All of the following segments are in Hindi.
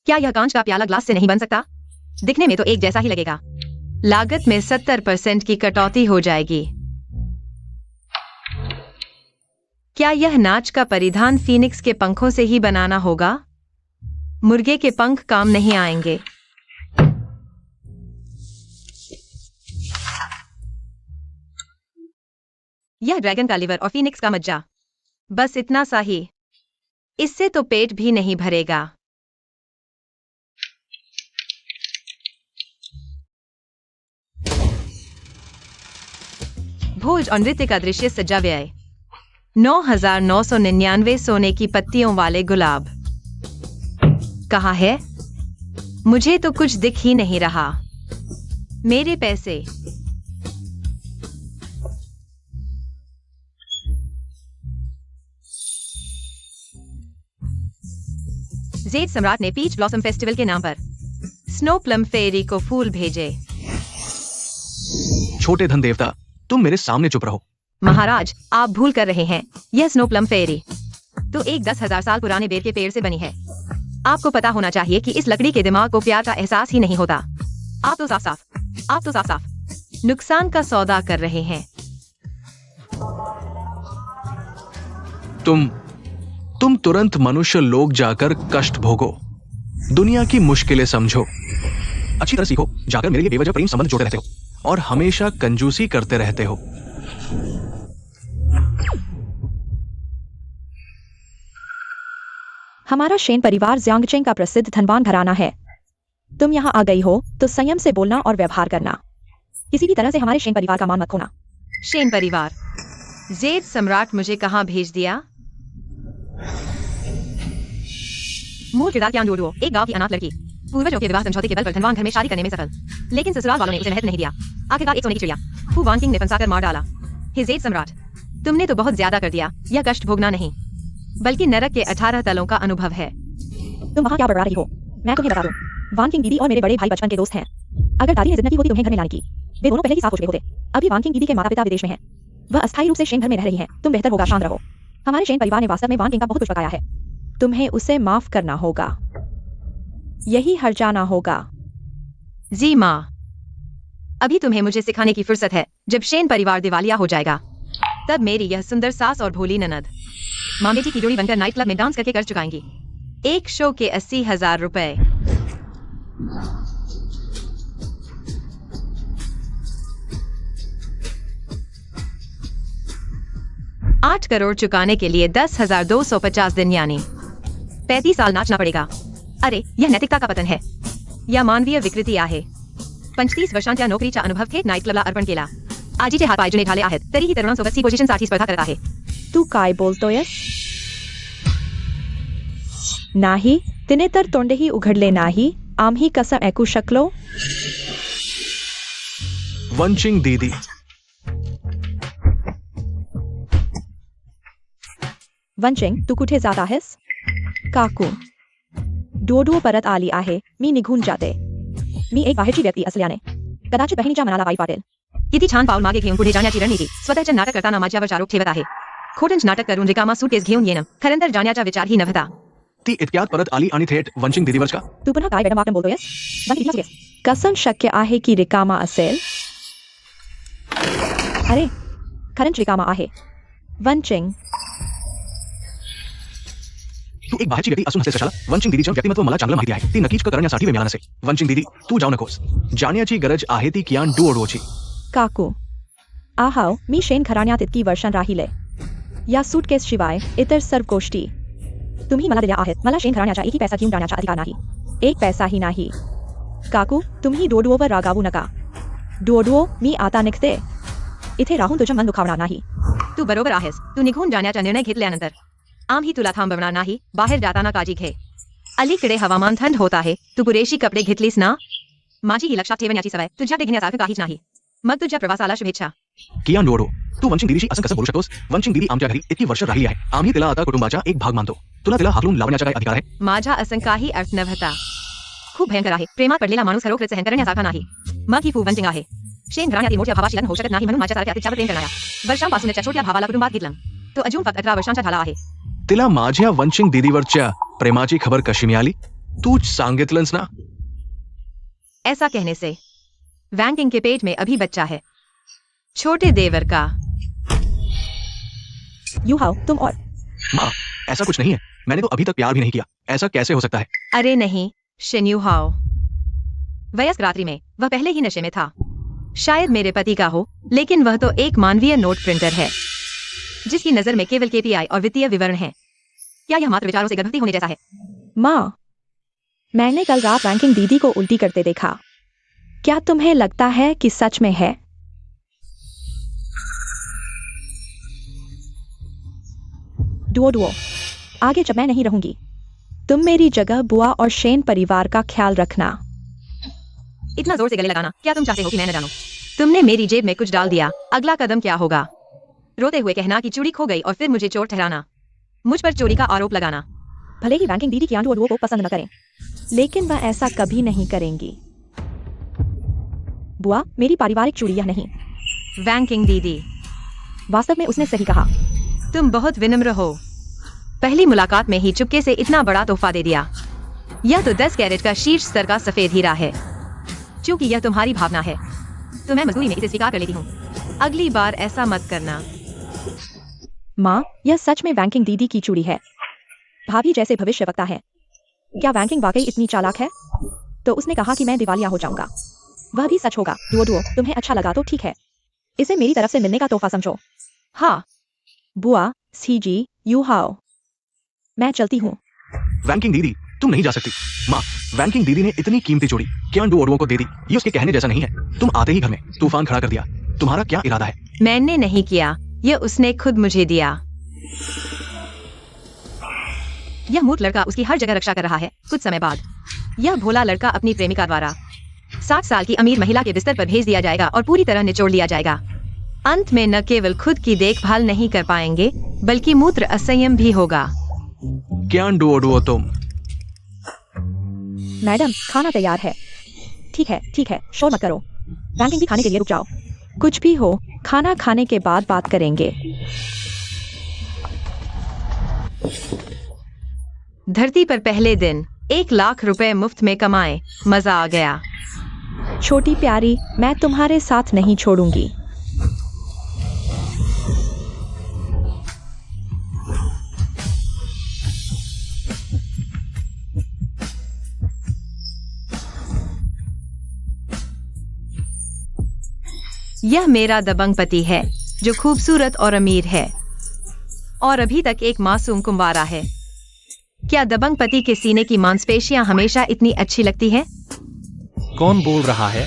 क्या यह कांच का प्याला ग्लास से नहीं बन सकता? दिखने में तो एक जैसा ही लगेगा। लागत में 70% की कटौती हो जाएगी। क्या यह नाच का परिधान फीनिक्स के पंखों से ही बनाना होगा? मुर्गे के पंख काम नहीं आएंगे। यह ड्रैगन का लिवर और फीनिक्स का मज्जा, बस इतना सा ही। इससे तो पेट भी नहीं भरेगा। भोज और नृत्य का दृश्य सजा व्यय 9,999 सोने की पत्तियों वाले गुलाब। कहाँ है? मुझे तो कुछ दिख ही नहीं रहा। मेरे पैसे। जेड सम्राट ने पीच ब्लॉसम फेस्टिवल के नाम पर स्नो प्लम फेरी को फूल भेजे। छोटे धन देवता, तुम मेरे सामने चुप रहो। महाराज, आप भूल कर रहे हैं, यह स्नो प्लम फेरी तो एक 10,000 साल पुराने बेर के पेड़ से बनी है। आपको पता होना चाहिए कि इस लकड़ी के दिमाग को प्यार का एहसास ही नहीं होता। आप तो साफ साफ नुकसान का सौदा कर रहे हैं। तुम तुरंत मनुष्य लोग जाकर कष्ट भोगो, दुनिया की मुश्किलें समझो, अच्छी तरह सीखो, जाकर मेरे लिए बेवजह प्रेम संबंध जोड़े रहते हो और हमेशा कंजूसी करते रहते हो। हमारा शेन परिवार ज़ियांगचेंग का प्रसिद्ध धनवान घराना है। तुम यहाँ आ गई हो तो संयम से बोलना और व्यवहार करना। किसी भी तरह से हमारे शेन परिवार का मान मत खोना। शेन परिवार, जेड सम्राट मुझे कहाँ भेज दिया? मूल किरदार क्यान डोडुओ, एक गांव की अनाथ लड़की, पूर्वजों के विवाह समझौते के बल पर धनवान घर में शादी करने में सफल, लेकिन ससुराल वालों ने उसे महत्व नहीं दिया। आखिरकार एक सोने की चिड़िया हु वानकिंग ने फंसाकर मार डाला। हे जेड सम्राट, तुमने तो बहुत ज्यादा कर दिया। यह कष्ट भोगना नहीं, बल्कि नरक के 18 तलों का अनुभव है। तुम वहाँ क्या बड़बड़ा रही हो? मैं तुम्हें बता दूं, वानकिंग दीदी और मेरे बड़े भाई बचपन के दोस्त हैं। अगर दादी ने जिद न की होती तुम्हें घर में लाने की, वे दोनों पहले ही साफ हो चुके होते। अभी वानकिंग दीदी के माता पिता विदेश में हैं। वह अस्थायी रूप से शेन घर में रह रही हैं। तुम बेहतर होगा शांत रहो। हमारे शेन परिवार ने वास्तव में वानकिंग का बहुत कुछ पकाया है। तुम्हें उसे माफ करना होगा, यही हर जाना होगा। जी माँ, अभी तुम्हें मुझे सिखाने की फुर्सत है। जब शेन परिवार दिवालिया हो जाएगा, तब मेरी यह सुंदर सास और भोली ननद माँ बेटी की जोड़ी बनकर नाइट क्लब में डांस करके कर चुकाएंगी। एक शो के 80,000 रुपए। 8 करोड़ चुकाने के लिए 10,250 दिन यानी 35 साल नाचना पड़ेगा। अरे, यह नैतिकता का पतन है या मानवीय विकृती आहे? 35 वर्षांच्या नोकरीचा अनुभव थेट नाईट क्लबला अर्पण केला। आजीचे हात पाय जुने झाले आहेत, तरीही तरुणांसोबत सी पोझिशन साठी स्पर्धा करत आहे। तू काय बोलतोयस? नाही, तिने तर तोंडही उघडले नाही। आम्ही कसं ऐकू शकलो? वंचिंग दीदी, वंचिंग, तू कुठे जात आहेस? काकू, डोडू परत आली आहे। मी निघून जाते। मी एक बाहेरची व्यक्ती असल्याने कदाचित बहिणीच्या मनाला वाईट वाटेल। किती छान पाऊल मागे घेऊन पुढे जाण्याची रणनीती स्वतःचे नाटक करताना माझ्यावर आरोप ठेवत आहे। खोटंच नाटक करून रिकामा सूटकेस घेऊन येणं खरंतर जाण्याचा विचारही नव्हता। ती इतक्यात परत आली आणि थेट वंचिंग दीदीवर का? तू पुन्हा काय वेडमाकन बोलतोयस? कसं शक्य आहे की रिकामा असेल? अरे, खरंच रिकामा आहे। वंचिंग, तू एक बाहेरची व्यक्ती असून हसतेस कशाला? वंचिंग दीदीचं व्यक्तिमत्व मला चांगलं माहिती आहे। ती नक्कीच करण्यासाठी वेळ मिळाला नसेल। वंचिंग दीदी, तू जाऊ नकोस। जाण्याची गरज आहे ती कियान डुओडोची। काकू, आहाव, मी शेन घराण्यात इतकी वर्षां राहिले। या सूटकेस शिवाय इतर सर्व गोष्टी तुम्ही मला दिल्या आहेत। मला शेन घराण्याचा एकही पैसा घेऊन जाण्याचा अधिकार नाही, एक पैसाही नाही। काकू, तुम्ही डोडुओवर रागावू नका। डोडुओ, मी आता निघते। इथे राहून तुझं मन दुखावणार नाही। तू बरोबर आहेस। तू निघून जाण्याचा निर्णय घेतल्यानंतर आम्ही तुला थांबवणार नाही। बाहेर जाताना काळजी घे। अलीकडे हवामान थंड होत आहे। तू पुरेशी कपडे घेतलीस ना? माझी ही लक्षात ठेवण्याची सवय तुझ्याकडे घेण्यासारखं काहीच नाही। मग तुझ्या प्रवासाला शुभेच्छा। कियान डुओडो, तू वंचिंग दीदीशी असं कसं बोलू शकतोस? वंचिंग दीदी आमच्या घरी इतकी वर्ष राहिली आहे। आम्ही तिला आता कुटुंबाचा एक भाग मानतो। तुला तिला हाकलून लावण्याचा काय अधिकार आहे? माझा असं काही अर्थ नव्हता। खूप भयंकर आहे। प्रेमात पडलेला माणूस खरोखर सहन करण्यासारखा नाही। मग ही खूप वंचिंग आहे। शेन घराण्यातील मोठ्या भावाशी लग्न होऊ शकत नाही, म्हणून माझ्यासारख्या तिच्यावर प्रेम करणाऱ्या वर्षांपासूनच्या छोट्या भावाला कुटुंबात घेतलं। तो अजून फक्त 18 वर्षांचा झाला आहे। तिला माझ्या वंचिंग दीदीवरच्या प्रेमाची खबर कशी मिळाली? तू सांगितलंस ना? ऐसा कहने से वैंकिंग के पेट में अभी बच्चा है, छोटे देवर का। यू हाउ तुम और माँ, ऐसा कुछ नहीं है। मैंने तो अभी तक प्यार भी नहीं किया। ऐसा कैसे हो सकता है? अरे नहीं शिन्यू हाओ, वयस्क रात्रि में वह पहले ही नशे में था। शायद मेरे पति का हो, लेकिन वह तो एक मानवीय नोट प्रिंटर है जिसकी नजर में केवल केपीआई और वित्तीय विवरण है। क्या यह मात्र विचारों से गर्भवती होने जैसा है? माँ, मैंने कल रात रैंकिंग दीदी को उल्टी करते देखा। क्या तुम्हें लगता है कि सच में है? डुओ, आगे जब मैं नहीं रहूंगी, तुम मेरी जगह बुआ और शेन परिवार का ख्याल रखना। इतना जोर से गले लगाना, क्या तुम चाहते हो कि मैं न जानूं? तुमने मेरी जेब में कुछ डाल दिया, अगला कदम क्या होगा? रोते हुए कहना कि चूड़ी खो गई और फिर मुझे चोर ठहराना, मुझ पर चोरी का आरोप लगाना। भले ही रैंकिंग दीदी कियान डुओ को पसंद न करें, लेकिन वह ऐसा कभी नहीं करेंगी। बुआ, मेरी पारिवारिक चूड़ी यह नहीं। वैंकिंग दीदी, वास्तव में उसने सही कहा। तुम बहुत विनम्र हो। पहली मुलाकात में ही चुपके से इतना बड़ा तोहफा दे दिया। यह तो 10 कैरेट का शीर्ष स्तर का सफेद हीरा है। क्योंकि यह तुम्हारी भावना है तो मैं मजबूरी में इसे स्वीकार कर लेती हूँ। अगली बार ऐसा मत करना। माँ, यह सच में वैंकिंग दीदी की चूड़ी है। भाभी जैसे भविष्यवक्ता है। क्या वैंकिंग वाकई इतनी चालाक है? तो उसने कहा कि मैं दिवालिया हो जाऊंगा। वह भी सच होगा। डुओ, तुम्हें अच्छा लगा तो ठीक है। इसे मेरी तरफ से मिलने का तोहफा समझो। हाँ बुआ, सीजी, यू हाओ, मैं चलती हूँ। वैंकिंग दीदी, तुम नहीं जा सकती। माँ, वैंकिंग दीदी ने इतनी कीमती चूड़ी कियान डुओ को दे दी। ये उसके कहने जैसा नहीं है। तुम आते ही घर में तूफान खड़ा कर दिया। तुम्हारा क्या इरादा है? मैंने नहीं किया, यह उसने खुद मुझे दिया। यह मूर्ख लड़का उसकी हर जगह रक्षा कर रहा है। कुछ समय बाद यह भोला लड़का अपनी प्रेमिका द्वारा 60 साल की अमीर महिला के बिस्तर पर भेज दिया जाएगा और पूरी तरह निचोड़ लिया जाएगा। अंत में न केवल खुद की देखभाल नहीं कर पाएंगे, बल्कि मूत्र असंयम भी होगा। कियान डुओ तुम। मैडम, खाना तैयार है। ठीक है, शोर मत करो। रैंकिंग भी खाने के लिए रुक जाओ। कुछ भी हो, खाना खाने के बाद बात करेंगे। धरती पर पहले दिन 1 लाख रुपए मुफ्त में कमाए, मजा आ गया। छोटी प्यारी, मैं तुम्हारे साथ नहीं छोड़ूंगी। यह मेरा दबंग पति है जो खूबसूरत और अमीर है और अभी तक एक मासूम कुंवारा है। क्या दबंग पति के सीने की मांसपेशियां हमेशा इतनी अच्छी लगती हैं? कौन बोल रहा है?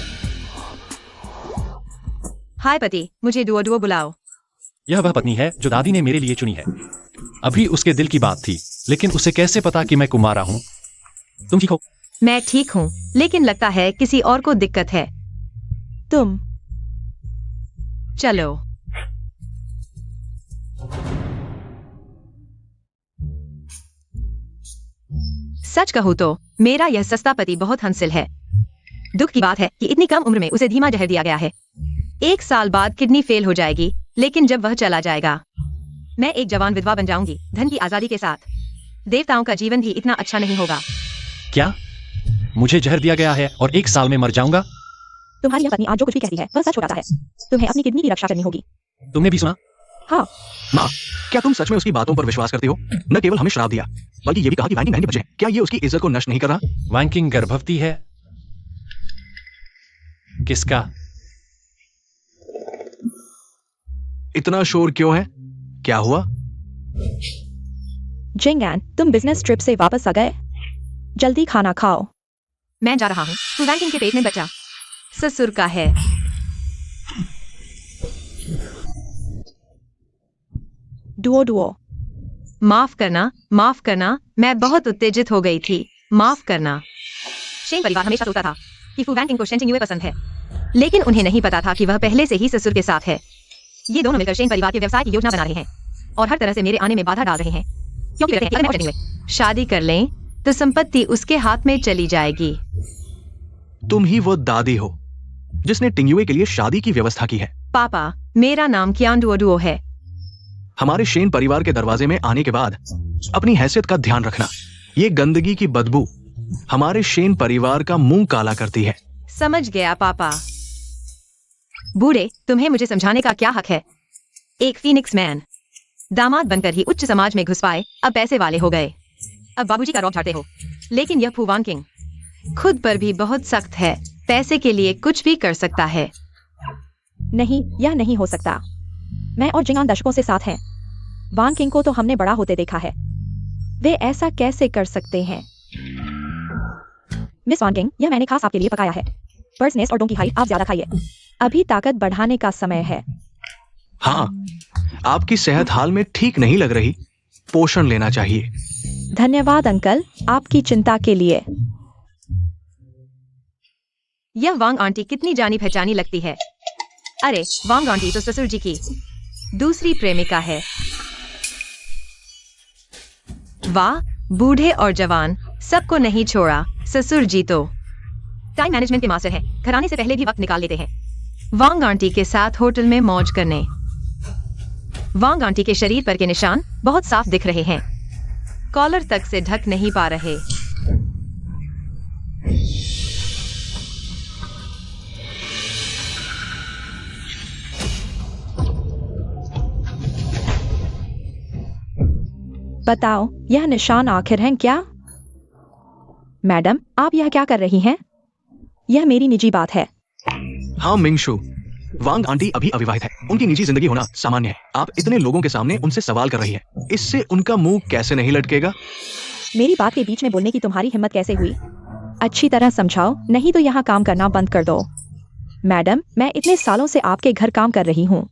हाय पति, मुझे डुओ बुलाओ। यह वह पत्नी है जो दादी ने मेरे लिए चुनी है। अभी उसके दिल की बात थी, लेकिन उसे कैसे पता कि मैं कुमारा हूँ? तुम ठीक हो? मैं ठीक हूँ, लेकिन लगता है किसी और को दिक्कत है। तुम चलो। सच कहूँ तो मेरा यह सस्ता पति बहुत हंसिल है। दुख की बात है कि इतनी कम उम्र में उसे धीमा जहर दिया गया है। 1 साल बाद किडनी फेल हो जाएगी, लेकिन जब वह चला जाएगा मैं एक जवान विधवा बन जाऊंगी, धन की आजादी के साथ। देवताओं का जीवन भी इतना अच्छा नहीं होगा। क्या मुझे जहर दिया गया है और 1 साल में मर जाऊंगा? तुम्हारी यह पत्नी आज जो कुछ भी कहती है वह सच हो जाता है। तुम्हें अपनी किडनी की रक्षा करनी होगी। तुमने भी सुना? हाँ। माँ, क्या तुम सच में उसकी बातों पर विश्वास करती हो? न केवल हमें श्राप दिया, बल्कि ये भी कहा कि वैंकिंग बहन के बच्चे हैं। क्या ये उसकी इज्जत को नष्ट नहीं कर रहा? वैंकिंग गर्भवती है? किसका? इतना शोर क्यों है? क्या हुआ? जिंगैन, तुम बिजनेस ट्रिप से वापस आ गए? जल्दी खाना खाओ। मैं जा रहा हूँ। तू वैंकिंग के पेट में बच्चा ससुर का है। डुओ, माफ करना, मैं बहुत उत्तेजित हो गई थी। माफ करना। शेन परिवार हमेशा सोचता था कि फू वैंकिंग को शेन चिंगुए पसंद है, लेकिन उन्हें नहीं पता था कि वह पहले से ही ससुर के साथ है। ये दोनों मिलकर शेन परिवार के व्यवसाय की योजना बना रहे हैं और हर तरह से मेरे आने में बाधा डाल रहे हैं, क्योंकि कहते हैं कि अगर मैं और चिंगुए शादी कर लें तो संपत्ति उसके हाथ में चली जाएगी। तुम ही वो दादी हो जिसने टिंगयुए के लिए शादी की व्यवस्था की है। पापा, मेरा नाम कियान डुओ है। हमारे शेन परिवार के दरवाजे में आने के बाद अपनी हैसियत का ध्यान रखना। ये गंदगी की बदबू हमारे शेन परिवार का मुंह काला करती है। समझ गया पापा। बूढ़े, तुम्हें मुझे समझाने का क्या हक है? एक फीनिक्स मैन दामाद बनकर ही उच्च समाज में घुस पाए, अब पैसे वाले हो गए, अब बाबूजी का रौब झाड़ते हो। लेकिन यह फू वांग किंग खुद पर भी बहुत सख्त है, पैसे के लिए कुछ भी कर सकता है। नहीं, यह नहीं हो सकता। मैं और जिंगान दशकों से साथ हैं। वांग किंग को तो हमने बड़ा होते देखा है। वे ऐसा कैसे कर सकते हैं? मिस वांग किंग, यह मैंने खास आपके लिए पकाया है। बर्ड्स नेस्ट और डोंकी हाइट आप ज्यादा खाइए। अभी ताकत बढ़ाने का समय है। हाँ, आपकी सेहत हाल में ठीक नहीं लग रही, पोषण लेना चाहिए। धन्यवाद अंकल, आपकी चिंता के लिए। यह वांग आंटी कितनी जानी पहचानी लगती है। अरे, वांग आंटी तो ससुर जी की दूसरी प्रेमिका है। वाह, बूढ़े और जवान सबको नहीं छोड़ा। ससुर जी तो टाइम मैनेजमेंट के मास्टर हैं, घर आने से पहले भी वक्त निकाल लेते हैं वांग आंटी के साथ होटल में मौज करने। वांग आंटी के शरीर पर के निशान बहुत साफ दिख रहे हैं, कॉलर तक से ढक नहीं पा रहे। बताओ, यह निशान आखिर हैं क्या? मैडम, आप यह क्या कर रही हैं? यह मेरी निजी बात है। हाँ मिंगशु, वांग आंटी अभी अविवाहित है, उनकी निजी जिंदगी होना सामान्य है। आप इतने लोगों के सामने उनसे सवाल कर रही हैं, इससे उनका मुंह कैसे नहीं लटकेगा? मेरी बात के बीच में बोलने की तुम्हारी हिम्मत कैसे हुई? अच्छी तरह समझाओ, नहीं तो यहाँ काम करना बंद कर दो। मैडम, मैं इतने सालों से आपके घर काम कर रही हूँ।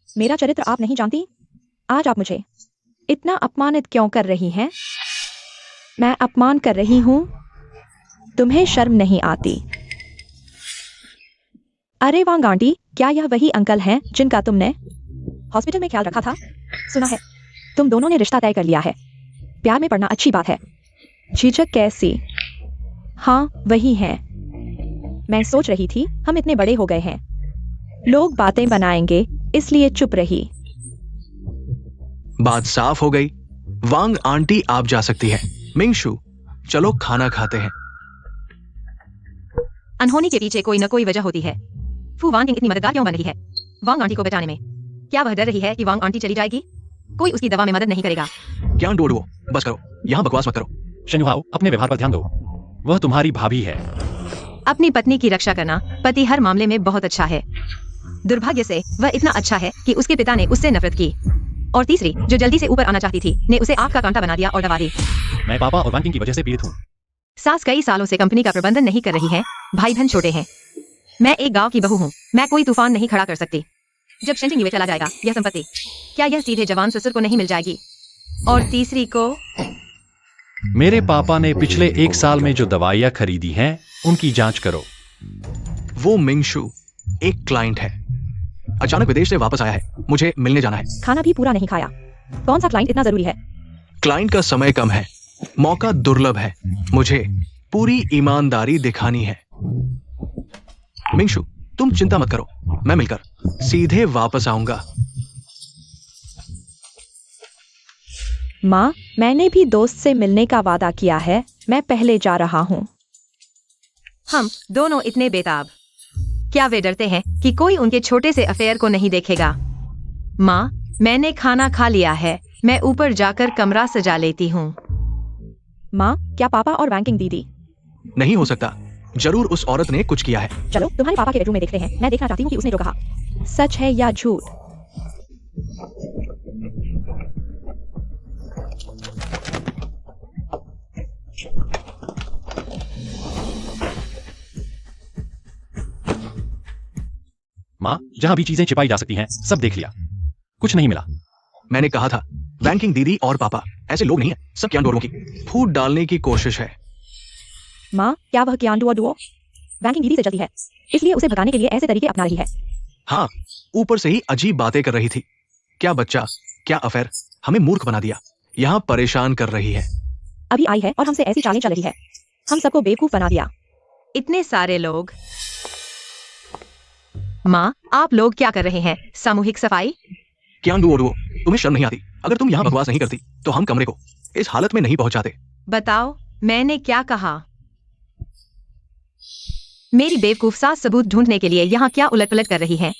मेरा चरित्र आप नहीं जानती? आज आप मुझे इतना अपमानित क्यों कर रही हैं? मैं अपमान कर रही हूँ? तुम्हें शर्म नहीं आती? अरे वांग आंटी, क्या यह वही अंकल हैं जिनका तुमने हॉस्पिटल में ख्याल रखा था? सुना है तुम दोनों ने रिश्ता तय कर लिया है। प्यार में पड़ना अच्छी बात है, झिझक कैसी? हाँ, वही हैं। मैं सोच रही थी हम इतने बड़े हो गए हैं, लोग बातें बनाएंगे, इसलिए चुप रही। बात साफ हो गई। वांग आंटी आप जा सकती है। मिंगशु, चलो खाना खाते हैं। अनहोनी के पीछे कोई न कोई वजह होती है। फू वांग किंग इतनी मददगार क्यों बन रही है वांग आंटी को बचाने में? क्या वह डर रही है कि वांग आंटी चली जाएगी? कोई उसकी दवा में मदद नहीं करेगा। क्या डोडवो, बस करो, यहाँ बकवास मत करो। शनिहाओ, अपने व्यवहार पर ध्यान दो। वह तुम्हारी भाभी है। अपनी पत्नी की रक्षा करना पति हर मामले में बहुत अच्छा है। दुर्भाग्य से वह इतना अच्छा है कि उसके पिता ने उससे नफरत की, और तीसरी जो जल्दी से ऊपर आना चाहती थी ने उसे आग का कांटा बना दिया और दबा दी। मैं पापा और वांग किंग की वजह से पीड़ित हूँ। सास कई सालों से कंपनी का प्रबंधन नहीं कर रही है, भाई बहन छोटे हैं। मैं एक गांव की बहू हूँ, मैं कोई तूफान नहीं खड़ा कर सकती। जब शेंजिंग में चला जाएगा यह संपत्ति, क्या यह सीधे जवान ससुर को नहीं मिल जाएगी? और तीसरी को मेरे पापा ने पिछले 1 साल में जो दवाइयाँ खरीदी हैं, उनकी जांच करो। वो मिंगशु एक क्लाइंट है, अचानक विदेश से वापस आया है, मुझे मिलने जाना है। खाना भी पूरा नहीं खाया। कौन सा क्लाइंट इतना जरूरी है? क्लाइंट का समय कम है, मौका दुर्लभ है, मुझे पूरी ईमानदारी दिखानी है। मिंगशु, तुम चिंता मत करो, मैं मिलकर सीधे वापस आऊंगा। माँ, मैंने भी दोस्त से मिलने का वादा किया है, मैं पहले जा रहा हूँ। हम दोनों इतने बेताब, क्या वे डरते हैं कि कोई उनके छोटे से अफेयर को नहीं देखेगा? माँ, मैंने खाना खा लिया है, मैं ऊपर जाकर कमरा सजा लेती हूँ। माँ, क्या पापा और वांग किंग दीदी? नहीं हो सकता, जरूर उस औरत ने कुछ किया है। चलो तुम्हारे पापा के बेडरूम में देखते हैं, मैं देखना चाहती हूँ कि उसने जो कहा सच है या झूठ। माँ, जहाँ भी चीजें छिपाई जा सकती हैं, सब देख लिया, कुछ नहीं मिला। मैंने कहा था, वांग किंग दीदी और पापा ऐसे लोग नहीं है, सब क्यांडोरों की फूट डालने की कोशिश है। माँ, क्या वह क्यांडुओ डुओ वांग किंग दीदी से चलती है, इसलिए उसे भगाने के लिए ऐसे तरीके अपना रही है? हाँ, ऊपर से ही अजीब बातें कर रही थी। क्या बच्चा, क्या अफेयर, हमें मूर्ख बना दिया, यहाँ परेशान कर रही है। अभी आई है और हमसे ऐसी चालें चल रही है, हम सबको बेवकूफ बना दिया। इतने सारे लोग। माँ, आप लोग क्या कर रहे हैं? सामूहिक सफाई? तुम्हें शर्म नहीं आती? अगर तुम यहाँ बकवास नहीं करती तो हम कमरे को इस हालत में नहीं पहुंचाते। बताओ, मैंने क्या कहा? मेरी बेवकूफ सास सबूत ढूंढने के लिए यहाँ क्या उलट-पलट कर रही है?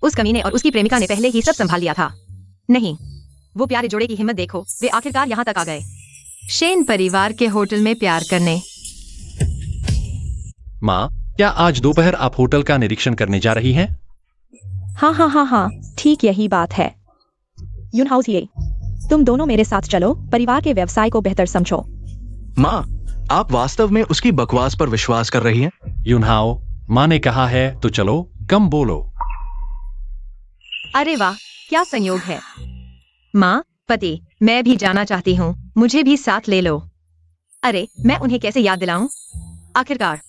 उस कमीने और उसकी प्रेमिका ने पहले ही सब संभाल लिया था। नहीं, वो प्यारे जोड़े की हिम्मत देखो, वे आखिरकार यहाँ तक आ गए। शेन परिवार के होटल में प्यार करने। माँ, क्या आज दोपहर आप होटल का निरीक्षण करने जा रही हैं? हाँ, ठीक यही बात है। यूनहाउस ये, तुम दोनों मेरे साथ चलो, परिवार के व्यवसाय को बेहतर समझो। माँ, आप वास्तव में उसकी बकवास पर विश्वास कर रही हैं? यूनहाओ, माँ ने कहा है तो चलो, कम बोलो। अरे वाह, क्या संयोग है। माँ, पति, मैं भी जाना चाहती हूँ, मुझे भी साथ ले लो। अरे, मैं उन्हें कैसे याद दिलाऊं? आखिरकार,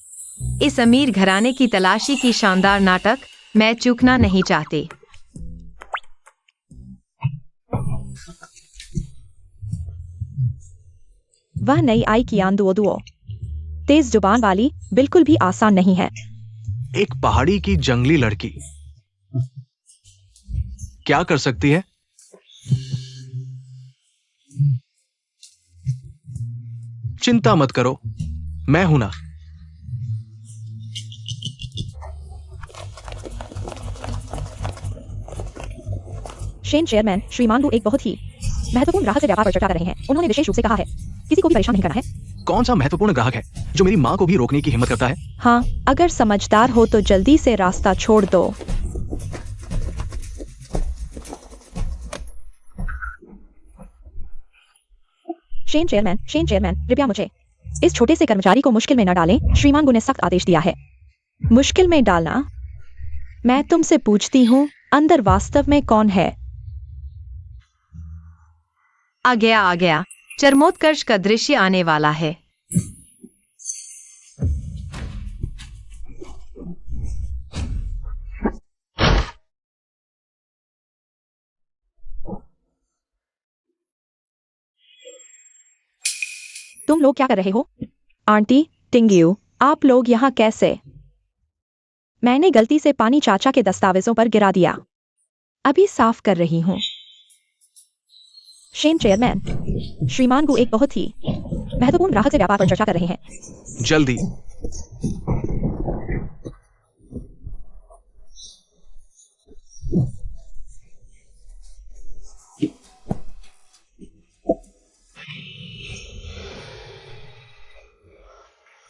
इस अमीर घराने की तलाशी की शानदार नाटक मैं चूकना नहीं चाहती। वह नई आई कियान दुओ, तेज जुबान वाली, बिल्कुल भी आसान नहीं है। एक पहाड़ी की जंगली लड़की क्या कर सकती है? चिंता मत करो, मैं हूं ना। शेन चेयरमैन श्रीमान वु एक बहुत ही महत्वपूर्ण ग्राहक से व्यापार पर चर्चा कर रहे हैं। उन्होंने विशेष रूप से कहा है, किसी को भी परेशान नहीं करना है। कौन सा महत्वपूर्ण ग्राहक है जो मेरी माँ को भी रोकने की हिम्मत करता है? हाँ, अगर समझदार हो तो जल्दी से रास्ता छोड़ दो। शेन चेयरमैन, कृपया मुझे इस छोटे से कर्मचारी को मुश्किल में न डालें। श्रीमान गु ने सख्त आदेश दिया है। मुश्किल में डालना? मैं तुमसे पूछती हूँ, अंदर वास्तव में कौन है? आ गया, चरमोत्कर्ष का दृश्य आने वाला है। तुम लोग क्या कर रहे हो? आंटी टिंग्यू, आप लोग यहाँ कैसे? मैंने गलती से पानी चाचा के दस्तावेजों पर गिरा दिया, अभी साफ कर रही हूँ। शेन चेयरमैन, श्रीमान गु एक बहुत ही महत्वपूर्ण ग्राहक से व्यापार पर चर्चा कर रहे हैं। जल्दी।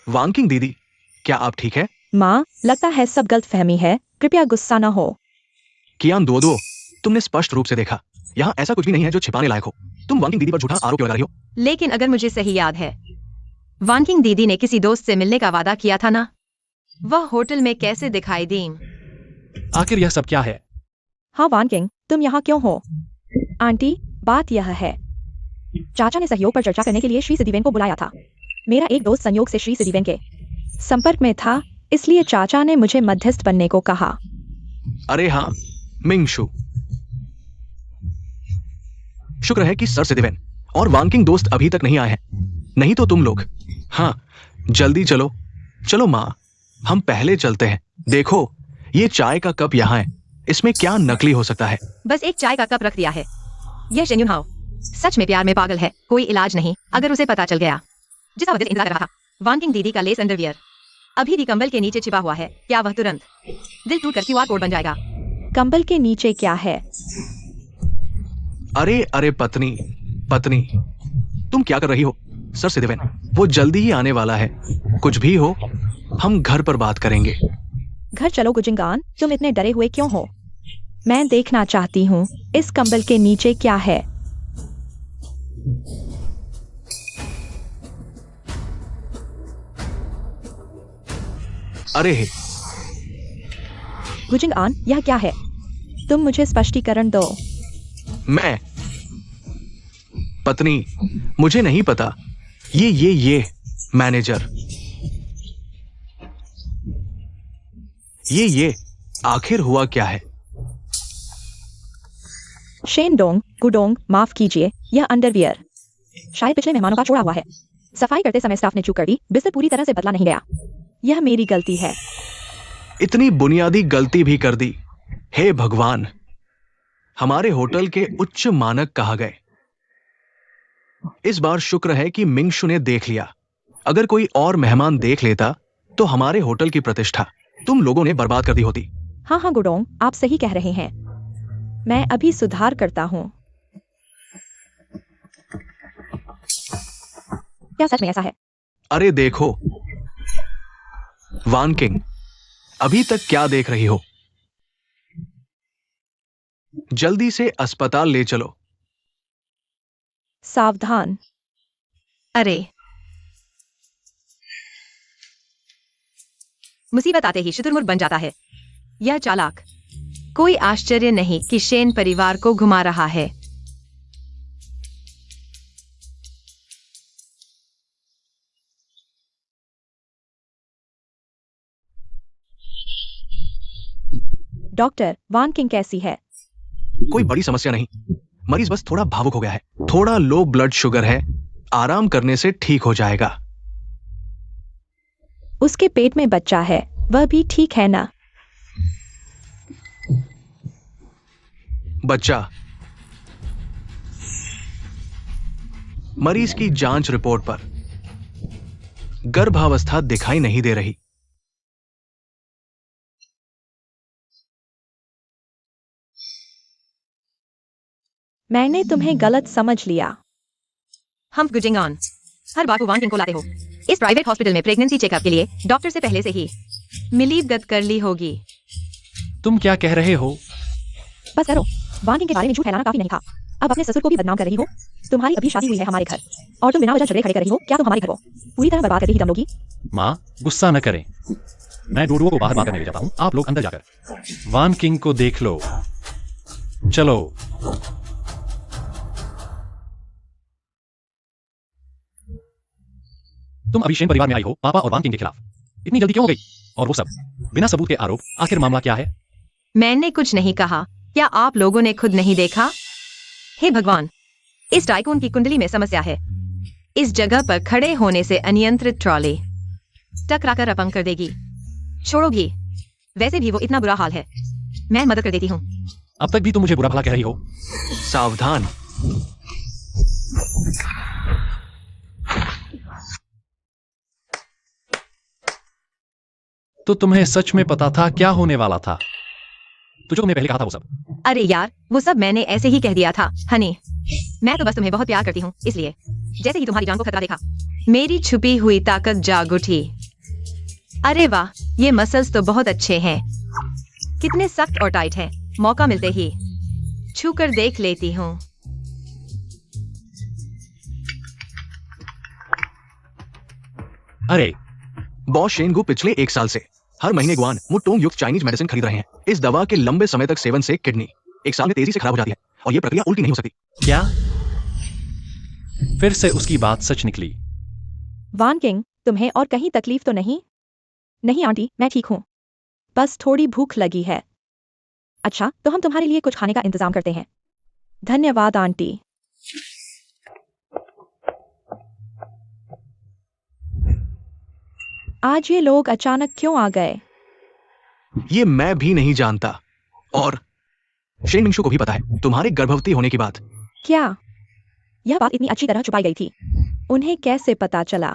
वांकिंग दीदी, क्या आप ठीक है? माँ, लगता है सब गलतफहमी है, कृपया गुस्सा न हो। कियान दुओ, तुमने स्पष्ट रूप से देखा, यहाँ ऐसा कुछ भी नहीं है जो छिपाने लायक हो। तुम वांकिंग दीदी पर झूठा आरोप क्यों लगा रही हो? लेकिन अगर मुझे सही याद है, वांकिंग दीदी ने किसी दोस्त से मिलने का वादा किया था ना? वह होटल में कैसे दिखाई दी? आखिर यह सब क्या है? हाँ वानकिंग, तुम यहाँ क्यों हो? आंटी, बात यह है, चाचा ने सहयोग पर चर्चा करने के लिए श्री सिद्धिवेन को बुलाया था। मेरा एक दोस्त संयोग से श्री सिद्धिवेन के संपर्क में था, इसलिए चाचा ने मुझे मध्यस्थ बनने को कहा। अरे हाँ, मिंगशु। शुक्र है कि सर सिद्धिवेन और वांकिंग दोस्त अभी तक नहीं आए हैं, नहीं तो तुम लोग। हाँ, जल्दी चलो। चलो माँ, हम पहले चलते हैं। देखो, ये चाय का कप यहाँ है, इसमें क्या नकली हो सकता है? बस एक चाय का कप रख दिया है। यह शेन्यून हाओ सच में प्यार में पागल है, कोई इलाज नहीं अगर उसे पता चल गया। जिसका वजह से इंतजार कर रहा था, वांकिंग दीदी का लेस अंडरवियर अभी भी कंबल के नीचे छिपा हुआ है। क्या वह तुरंत दिल टूट कर क्यूआर कोड बन जाएगा? कंबल के नीचे क्या है? अरे पत्नी, तुम क्या कर रही हो? सर सिद्धिवेन, वो जल्दी ही आने वाला है। कुछ भी हो, हम घर पर बात करेंगे। घर चलो गुजिंगान, तुम इतने डरे हुए क्यों हो? मैं देखना चाहती हूँ इस कंबल के नीचे क्या है। अरे गुजिंगान, यह क्या है? तुम मुझे स्पष्टीकरण दो। मैं पत्नी, मुझे नहीं पता। ये मैनेजर, ये आखिर हुआ क्या है? शेनडोंग, गुडोंग, माफ कीजिए, यह अंडरवियर शायद पिछले मेहमानों का छोड़ा हुआ है। सफाई करते समय स्टाफ ने चूक कर दी, बिस्तर पूरी तरह से बदला नहीं गया। यह मेरी गलती है। इतनी बुनियादी गलती भी कर दी। हे भगवान, हमारे होटल के उच्च मानक कहा गए। इस बार शुक्र है कि मिंगशु ने देख लिया। अगर कोई और मेहमान देख लेता तो हमारे होटल की प्रतिष्ठा तुम लोगों ने बर्बाद कर दी होती। हाँ हाँ गुडोंग, आप सही कह रहे हैं। मैं अभी सुधार करता हूँ। क्या सच में ऐसा है? अरे देखो वान किंग, अभी तक क्या देख रही हो? जल्दी से अस्पताल ले चलो। सावधान। अरे, मुसीबत आते ही शुतुरमुर्ग बन जाता है यह चालाक। कोई आश्चर्य नहीं कि शेन परिवार को घुमा रहा है। डॉक्टर, वान किंग कैसी है? कोई बड़ी समस्या नहीं, मरीज बस थोड़ा भावुक हो गया है, थोड़ा लो ब्लड शुगर है, आराम करने से ठीक हो जाएगा। उसके पेट में बच्चा है, वह भी ठीक है ना? बच्चा? मरीज की जांच रिपोर्ट पर गर्भावस्था दिखाई नहीं दे रही। मैंने तुम्हें गलत समझ लिया। हम गुजिंग ऑन। हर बार को वान किंग को लाते हो इस प्राइवेट हॉस्पिटल में प्रेगनेंसी चेकअप के लिए डॉक्टर से पहले से ही मिलीभगत कर ली होगी। तुम क्या कह रहे हो? बस करो, वान किंग के बारे में झूठ फैलाना काफी नहीं था। अब अपने ससुर को भी बदनाम कर रही हो। तुम्हारी अभी शादी हुई है हमारे घर, और तुम बिना वजह झगड़े खड़े कर रही हो। क्या तुम हमारे घर को पूरी तरह बर्बाद करके ही दम लोगी? माँ, गुस्सा न करें। मैं डोडुओ को बाहर बाहर करने ले जाता हूँ, आप लोग अंदर जाकर वान किंग को देख लो। चलो। तुम अभी शेन परिवार में आई हो पापा और वान किंग के खिलाफ। इतनी जल्दी क्यों हो गई? और वो सब बिना सबूत के आरोप। आखिर मामला क्या है? मैंने कुछ नहीं कहा। क्या आप लोगों ने खुद नहीं देखा? हे भगवान, इस टाइकून की कुंडली में समस्या है। इस जगह पर खड़े होने से अनियंत्रित ट्रॉली टकराकर अपंग कर देगी। छोड़ो भी, वैसे भी वो इतना बुरा हाल है। मैं मदद कर देती हूँ। अब तक भी तुम मुझे बुरा भला कह रही हो। सावधान। तो तुम्हें सच में पता था क्या होने वाला था? तुझे तुमने पहले कहा था वो सब। अरे यार, वो सब मैंने ऐसे ही कह दिया था हनी। मैं तो बस तुम्हें बहुत प्यार करती हूँ, इसलिए जैसे ही तुम्हारी जान को खतरा देखा मेरी छुपी हुई ताकत जाग उठी। अरे वाह, ये मसल्स तो बहुत अच्छे हैं। कितने सख्त और टाइट हैं। मौका मिलते ही छूकर देख लेती हूँ। अरे बॉस शेनगु पिछले 1 साल से हर महीने गुआन मुटोंग युक्त चाइनीज मेडिसिन खरीद रहे हैं। इस दवा के लंबे समय तक सेवन से किडनी 1 साल में तेजी से खराब हो जाती है, और यह प्रक्रिया उल्टी नहीं हो सकती। क्या? फिर से उसकी बात सच निकली। वान किंग, तुम्हें और कहीं तकलीफ तो नहीं? नहीं आंटी, मैं ठीक हूँ। बस थोड़ी भूख लगी है। अच्छा, तो हम तुम्हारे लिए कुछ खाने का इंतजाम करते हैं। धन्यवाद आंटी। आज ये लोग अचानक क्यों आ गए? ये मैं भी नहीं जानता, और शेन मिंगशु को भी पता है तुम्हारे गर्भवती होने की बात। क्या यह बात इतनी अच्छी तरह छुपाई गई थी? उन्हें कैसे पता चला?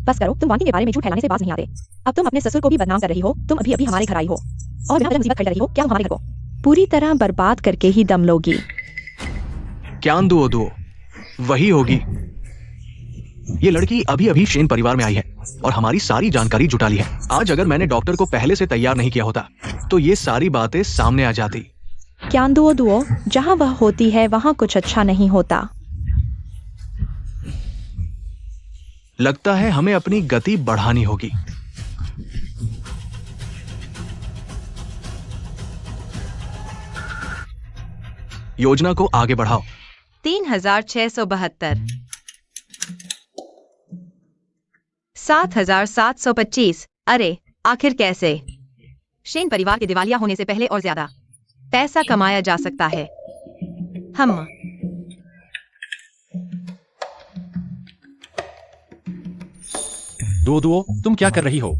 बस करो, तुम वांटी के बारे में झूठ फैलाने से बाज नहीं आते। अब तुम अपने ससुर को भी बदनाम कर रही हो। तुम अभी अभी हमारे घर आई हो और बिना वजह मुसीबत खड़ी कर रही हो। क्या तुम हमारे घर को पूरी तरह बर्बाद करके ही दम लोगी? क्यान दुओ दुओ वही होगी। ये लड़की अभी अभी शेन परिवार में आई है और हमारी सारी जानकारी जुटा ली है। आज अगर मैंने डॉक्टर को पहले से तैयार नहीं किया होता तो ये सारी बातें सामने आ जाती। क्यान दुओ दुओ, जहां वह होती है वहां कुछ अच्छा नहीं होता। लगता है हमें अपनी गति बढ़ानी होगी। योजना को आगे बढ़ाओ। 3672, 7725। अरे आखिर कैसे? शेन परिवार के दिवालिया होने से पहले और ज्यादा पैसा कमाया जा सकता है। हम दुओ, तुम क्या कर रही हो?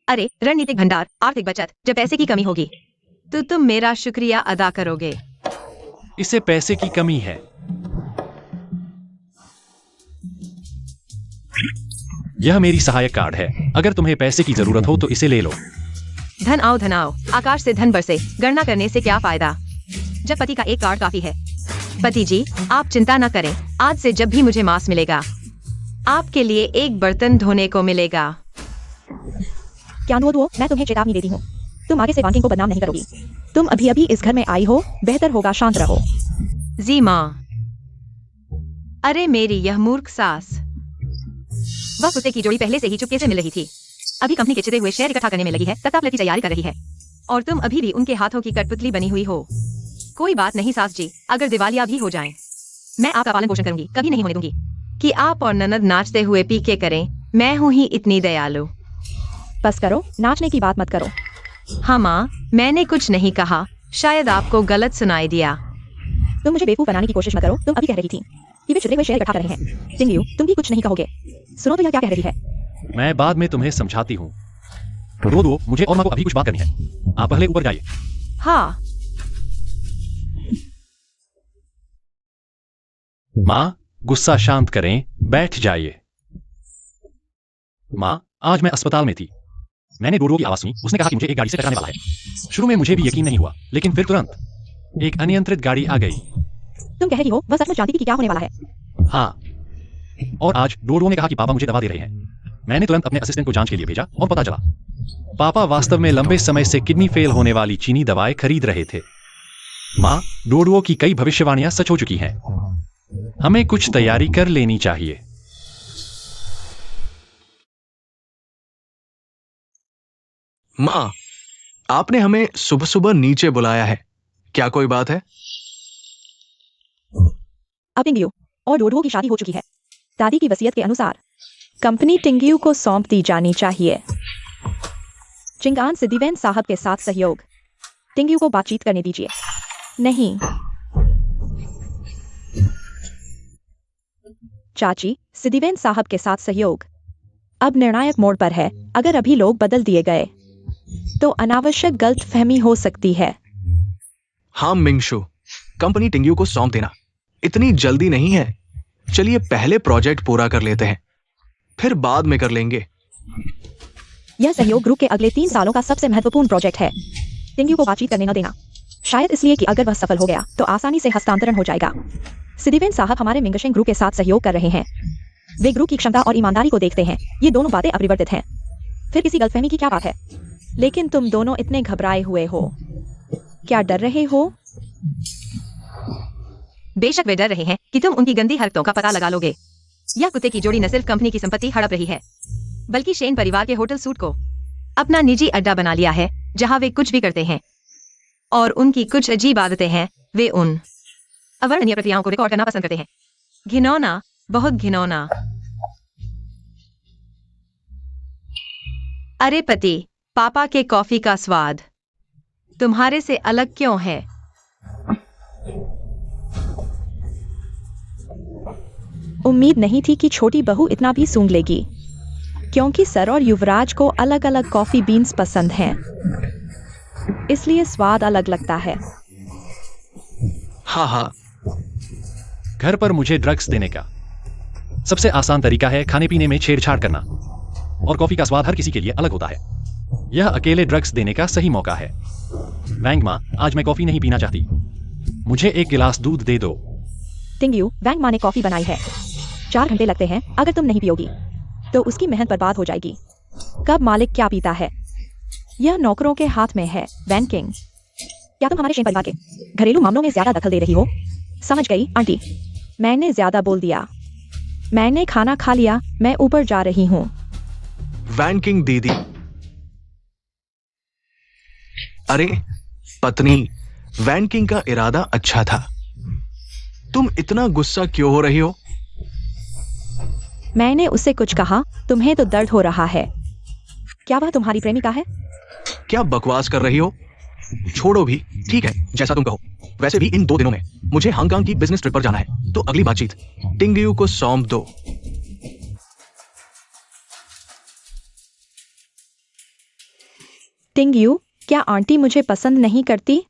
अरे रणनीतिक भंडार, आर्थिक बचत। जब पैसे की कमी होगी तो तुम मेरा शुक्रिया अदा करोगे। इससे पैसे की कमी है। यह मेरी सहायक कार्ड है। अगर तुम्हें पैसे की जरूरत हो तो इसे ले लो। धन आओ, आकाश से धन बरसे, गणना करने से क्या फायदा जब पति का एक कार्ड काफी है। पति जी, आप चिंता न करें, आज से जब भी मुझे मांस मिलेगा आपके लिए एक बर्तन धोने को मिलेगा। क्या दो मैं तुम्हें चेतावनी देती हूँ, तुम आगे से वांकिंग को बदनाम नहीं करोगी। तुम अभी अभी इस घर में आई हो, बेहतर होगा शांत रहो। जी माँ। अरे मेरी यह मूर्ख सास, वह कुत्ते की जोड़ी पहले से ही चुपके से मिल रही थी, अभी कंपनी के छिपे हुए शेयर इकट्ठा करने में लगी है, तत्काल की तैयारी कर रही है, और तुम अभी भी उनके हाथों की कठपुतली बनी हुई हो। कोई बात नहीं सास जी, अगर दिवालिया भी हो जाएं, मैं आपका पालन पोषण करूंगी, कभी नहीं होने दूंगी कि आप और ननद नाचते हुए पीके करें। मैं हूँ ही इतनी दयालु। बस करो, नाचने की बात मत करो। हाँ माँ, मैंने कुछ नहीं कहा, शायद आपको गलत सुनाई दिया। तुम मुझे बेवकूफ बनाने की कोशिश मत करो। तुम अभी कह रही थी कि वे छुपे हुए शेयर इकट्ठा कर रहे हैं। टिंगलियू, तुम भी कुछ नहीं कहोगे? सुनो तो यह क्या कह रही है। मैं बाद में तुम्हें समझाती हूँ। दो मुझे और माँ को अभी कुछ बात करनी है। आप पहले ऊपर जाइए। हाँ। माँ, गुस्सा शांत करें, बैठ जाइए। माँ, आज मैं अस्पताल में थी, मैंने डोडो की आवाज सुनी। उसने कहा कि मुझे एक गाड़ी से टकराने वाला है। शुरू में मुझे भी यकीन नहीं हुआ, लेकिन फिर तुरंत एक अनियंत्रित गाड़ी आ गई। तुम कह रही हो वह सचमुच जानती थी कि क्या होने वाला है? हाँ, और आज डोडो ने कहा कि पापा मुझे दवा दे रहे हैं। मैंने तुरंत अपने असिस्टेंट को जांच के लिए भेजा और पता चला पापा वास्तव में लंबे समय से किडनी फेल होने वाली चीनी दवाएं खरीद रहे थे। माँ, डोडो की कई भविष्यवाणियां सच हो चुकी हैं। हमें कुछ तैयारी कर लेनी चाहिए। माँ, आपने हमें सुबह सुबह नीचे बुलाया है, क्या कोई बात है? अब टिंगलियू और डोडो की शादी हो चुकी है। दादी की वसीयत के अनुसार कंपनी टिंगलियू को सौंप दी जानी चाहिए। चिंगान सिद्धिवेन साहब के साथ सहयोग। टिंगलियू को बातचीत करने दीजिए। नहीं चाची, सिद्धिवेन साहब के साथ सहयोग अब निर्णायक मोड़ पर है। अगर अभी लोग बदल दिए गए तो अनावश्यक गलतफहमी हो सकती है। हाँ मिंगशु, कंपनी टिंगयू को सौंप देना इतनी जल्दी नहीं है। चलिए पहले प्रोजेक्ट पूरा कर लेते हैं, फिर बाद में कर लेंगे। यह सहयोग ग्रुप के अगले 3 सालों का सबसे महत्वपूर्ण प्रोजेक्ट है। टिंगयू को बातचीत करने न देना, शायद इसलिए कि अगर वह सफल हो गया तो आसानी से हस्तांतरण हो जाएगा। सिद्धिवेन साहब हमारे मिंगशेंग ग्रुप के साथ सहयोग कर रहे हैं। वे ग्रुप की क्षमता और ईमानदारी को देखते हैं। ये दोनों बातें अपरिवर्तित हैं। फिर किसी गलतफहमी की क्या बात है? लेकिन तुम दोनों इतने घबराए हुए हो, क्या डर रहे हो? बेशक वे डर रहे हैं कि तुम उनकी गंदी हरकतों का पता लगा लोगे। यह कुत्ते की जोड़ी न सिर्फ कंपनी की संपत्ति हड़प रही है, बल्कि शेन परिवार के होटल सूट को अपना निजी अड्डा बना लिया है, जहां वे कुछ भी करते हैं। और उनकी कुछ अजीब आदतें हैं। वे उन अवर्णनीय प्रक्रियाओं को रिकॉर्ड करना पसंद करते हैं। घिनौना, बहुत घिनौना। अरे पति, पापा के कॉफी का स्वाद तुम्हारे से अलग क्यों है? उम्मीद नहीं थी कि छोटी बहू इतना भी सूंघ लेगी, क्योंकि सर और युवराज को अलग अलग कॉफी बीन्स पसंद हैं, इसलिए स्वाद अलग लगता है। हाँ हाँ, घर पर मुझे ड्रग्स देने का सबसे आसान तरीका है खाने पीने में छेड़छाड़ करना, और कॉफी का स्वाद हर किसी के लिए अलग होता है। यह अकेले ड्रग्स देने का सही मौका है। वैंग माँ, आज मैं कॉफी नहीं पीना चाहती, मुझे एक गिलास दूध दे दो। टिंगयू, वैंग माँ ने कॉफी बनाई है। 4 घंटे लगते हैं। अगर तुम नहीं पियोगी तो उसकी मेहनत बर्बाद हो जाएगी। कब मालिक क्या पीता है, यह नौकरों के हाथ में है। वैन किंग, क्या तुम हमारे शेन परिवार के घरेलू मामलों में ज्यादा दखल दे रही हो? समझ गई आंटी, मैंने ज्यादा बोल दिया। मैंने खाना खा लिया, मैं ऊपर जा रही हूँ। वैन किंग दीदी। अरे पत्नी, वैन किंग का इरादा अच्छा था, तुम इतना गुस्सा क्यों हो रही हो? मैंने उससे कुछ कहा? तुम्हें तो दर्द हो रहा है। क्या वह तुम्हारी प्रेमिका है? क्या बकवास कर रही हो? छोड़ो भी, ठीक है, जैसा तुम कहो। वैसे भी इन 2 दिनों में मुझे हांगकांग की बिजनेस ट्रिप पर जाना है, तो अगली बातचीत टिंगयू को सौंप दो। टिंगयू, क्या आंटी मुझे पसंद नहीं करती?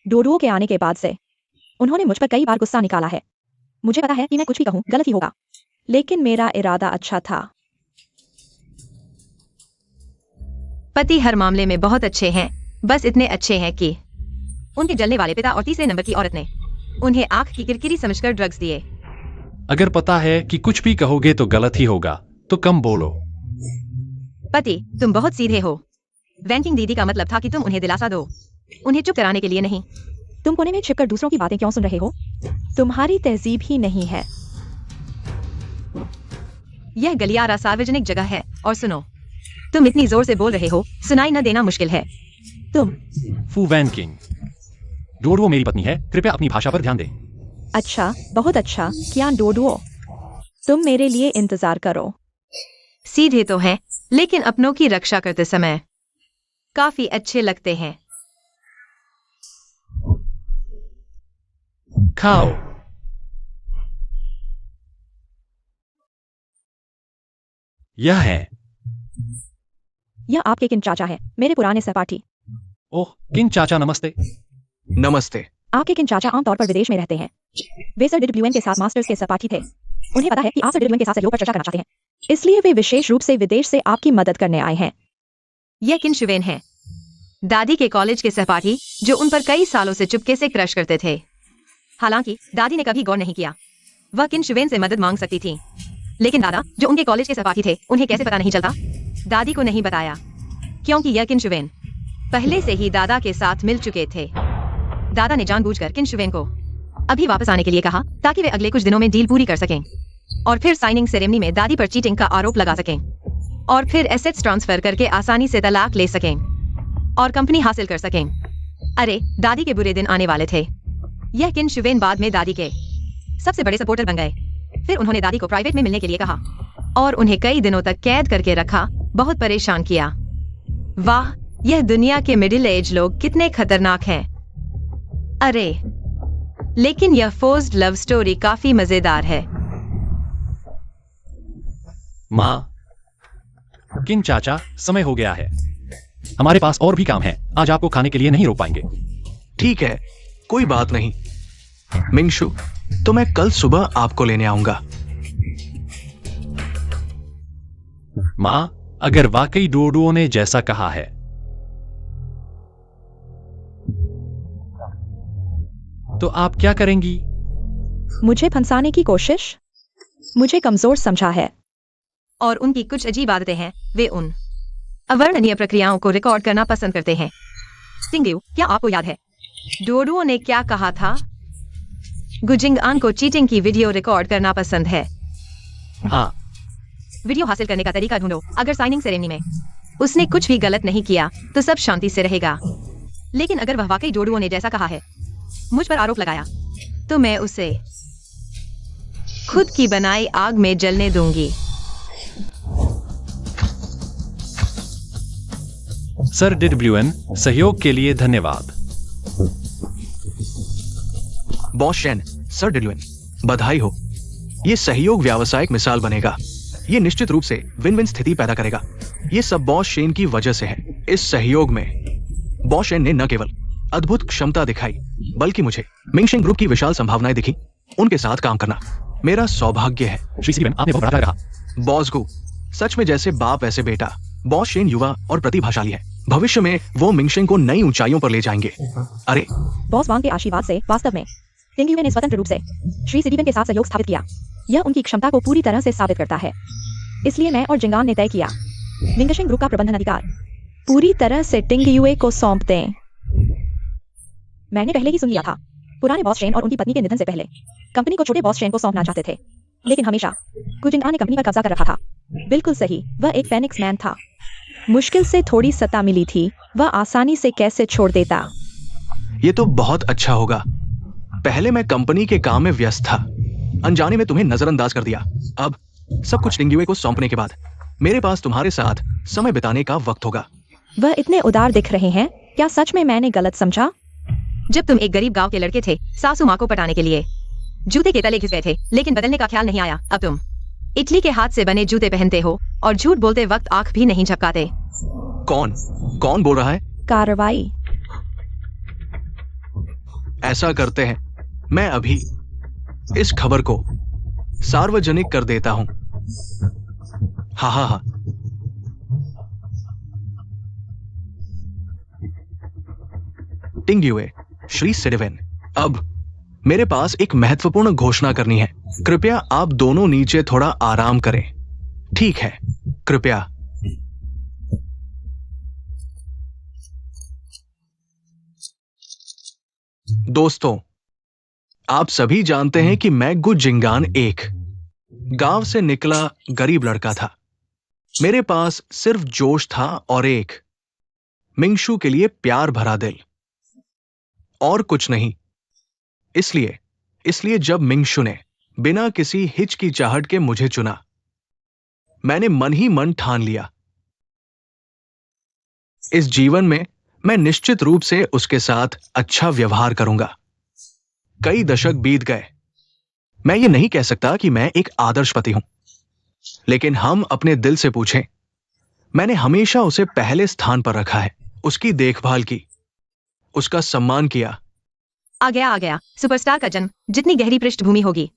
डोडो के आने के बाद से उन्होंने मुझ पर कई बार गुस्सा निकाला है। मुझे पता है कि मैं कुछ भी कहूं गलत ही होगा, लेकिन मेरा इरादा अच्छा था। पति हर मामले में बहुत अच्छे हैं, बस इतने अच्छे हैं कि उनके जलने वाले पिता और तीसरे नंबर की औरत ने उन्हें आंख की किरकिरी समझकर ड्रग्स दिए। अगर पता है कि कुछ भी कहोगे तो गलत ही होगा, तो कम बोलो। पति, तुम बहुत सीधे हो। वैंकिंग दीदी का मतलब था कि तुम उन्हें दिलासा दो, उन्हें चुप कराने के लिए नहीं। तुम कोने में छिपकर दूसरों की बातें क्यों सुन रहे हो? तुम्हारी तहजीब ही नहीं है। यह गलियारा सार्वजनिक जगह है, और सुनो, तुम इतनी जोर से बोल रहे हो, सुनाई न देना मुश्किल है। तुम फू वैन किंग, डोडो मेरी पत्नी है, कृपया अपनी भाषा पर ध्यान दें। अच्छा, बहुत अच्छा। क्या डोडुओ, तुम मेरे लिए इंतजार करो। सीधे तो हैं, लेकिन अपनों की रक्षा करते समय काफी अच्छे लगते हैं। खाओ। यह है। यह आपके किन चाचा है, मेरे पुराने सहपाठी। ओह, किंग चाचा नमस्ते। नमस्ते। आपके किन चाचा आमतौर पर विदेश में रहते हैं। वे सर डिडब्ल्यूएन के साथ मास्टर्स के सहपाठी थे। उन्हें पता है कि आप सर डिडब्ल्यूएन के साथ सहयोग पर चर्चा करना चाहते हैं, इसलिए वे विशेष रूप से विदेश से आपकी मदद करने आए हैं। यह किन शुवेन है, दादी के कॉलेज के सहपाठी जो उन पर कई सालों से चुपके से क्रश करते थे। हालांकि दादी ने कभी गौर नहीं किया, वह किन शुवेन से मदद मांग सकती थी, लेकिन दादा जो उनके कॉलेज के सहपाठी थे, उन्हें कैसे पता नहीं चलता? दादी को नहीं बताया, क्योंकि यह किन शुवेन पहले से ही दादा के साथ मिल चुके थे। दादा ने जानबूझकर किन शुवेन को अभी वापस आने के लिए कहा, ताकि वे अगले कुछ दिनों में डील पूरी कर सकें और फिर साइनिंग सेरेमनी में दादी पर चीटिंग का आरोप लगा सकें और फिर एसेट्स ट्रांसफर करके आसानी से तलाक ले सकें और कंपनी हासिल कर सकें। अरे, दादी के बुरे दिन आने वाले थे। यह किन शुवेन बाद में दादी के सबसे बड़े सपोर्टर बन गए। फिर उन्होंने दादी को प्राइवेट में मिलने के लिए कहा और उन्हें कई दिनों तक कैद करके रखा, बहुत परेशान किया। वाह, यह दुनिया के मिडिल एज लोग कितने खतरनाक हैं। अरे, लेकिन यह फोर्स्ड लव स्टोरी काफी मजेदार है। माँ, किंग चाचा, समय हो गया है। हमारे पास और भी काम है, आज आपको खाने के लिए नहीं रोक पाएंगे। ठीक है, कोई बात नहीं। मिंगशु, तो मैं कल सुबह आपको लेने आऊंगा। माँ, अगर वाकई डोडो ने जैसा कहा है, तो आप क्या करेंगी? मुझे फंसाने की कोशिश? मुझे कमजोर समझा है। और उनकी कुछ अजीब आदतें हैं। वे उन अवर्णनीय प्रक्रियाओं को रिकॉर्ड करना पसंद करते हैं। सिंगयू, क्या आपको याद है डोडुओ ने क्या कहा था? गुजिंगआन को चीटिंग की वीडियो रिकॉर्ड करना पसंद है। हाँ। वीडियो हासिल करने का तरीका ढूंढो। अगर साइनिंग सेरेमनी में उसने कुछ भी गलत नहीं किया तो सब शांति से रहेगा, लेकिन अगर वह वाकई डोडुओ ने जैसा कहा है, मुझ पर आरोप लगाया, तो मैं उसे खुद की बनाई आग में जलने दूंगी। सर डिडब्ल्यूएन, सहयोग के लिए धन्यवाद। बॉस शेन, सर डिडब्ल्यूएन, बधाई हो। ये सहयोग व्यावसायिक मिसाल बनेगा। ये निश्चित रूप से विन विन स्थिति पैदा करेगा। ये सब बॉस शेन की वजह से है। इस सहयोग में बॉस शेन ने न केवल अद्भुत क्षमता दिखाई, बल्कि मुझे मिंगशिंग ग्रुप की विशाल संभावनाएं दिखी। उनके साथ काम करना मेरा सौभाग्य है। श्री सीबेन, आपने बहुत बड़ा रहा। बॉस गु, सच में जैसे बाप वैसे बेटा। बॉस शेन युवा और प्रतिभाशाली है। भविष्य में वो मिंगशिंग को नई ऊंचाइयों पर ले जाएंगे। अरे, बॉस वांग के आशीर्वाद से वास्तव में टिंगयुए ने स्वतंत्र रूप से श्री सिडीवन के साथ सहयोग स्थापित किया। यह उनकी क्षमता को पूरी तरह से साबित करता है। इसलिए मैं और जिंगान ने तय किया, मिंगशिंग ग्रुप का प्रबंधन अधिकार पूरी तरह से टिंगयुए को सौंप दें। मैंने पहले ही सुन लिया था, पुराने बॉस शेन और उनकी पत्नी के निधन से पहले कंपनी को छोटे बॉस शेन को सौंपना चाहते थे, लेकिन हमेशा गुजिंगान ने कंपनी पर कब्जा कर रखा था। बिल्कुल सही, वह एक फेनिक्स मैन था। मुश्किल से थोड़ी सत्ता मिली थी, वह आसानी से कैसे छोड़ देता। ये तो बहुत अच्छा होगा। पहले मैं कंपनी के काम में व्यस्त था, अनजाने में तुम्हें नजरअंदाज कर दिया। अब सब कुछ टिंगयुए को सौंपने के बाद मेरे पास तुम्हारे साथ समय बिताने का वक्त होगा। वह इतने उदार दिख रहे हैं। क्या सच में मैंने गलत समझा? जब तुम एक गरीब गांव के लड़के थे, सासू माँ को पटाने के लिए जूते के तले घिस गए थे, लेकिन बदलने का ख्याल नहीं आया। अब तुम इटली के हाथ से बने जूते पहनते हो और झूठ बोलते वक्त आंख भी नहीं झपकाते। कौन बोल रहा है? कार्रवाई। ऐसा करते हैं, मैं अभी इस खबर को सार्वजनिक कर देता हूं। हा हा हा। टिंग्युए, श्री सिडिवेन, अब मेरे पास एक महत्वपूर्ण घोषणा करनी है। कृपया आप दोनों नीचे थोड़ा आराम करें। ठीक है, कृपया। दोस्तों, आप सभी जानते हैं कि मैं गु जिंगान एक गांव से निकला गरीब लड़का था। मेरे पास सिर्फ जोश था और एक मिंगशू के लिए प्यार भरा दिल, और कुछ नहीं। इसलिए जब मिंगशू ने बिना किसी हिचकिचाहट के मुझे चुना, मैंने मन ही मन ठान लिया, इस जीवन में मैं निश्चित रूप से उसके साथ अच्छा व्यवहार करूंगा। कई दशक बीत गए। मैं ये नहीं कह सकता कि मैं एक आदर्श पति हूं, लेकिन हम अपने दिल से पूछें, मैंने हमेशा उसे पहले स्थान पर रखा है, उसकी देखभाल की, उसका सम्मान किया। आ गया सुपरस्टार का जन्म। जितनी गहरी पृष्ठभूमि होगी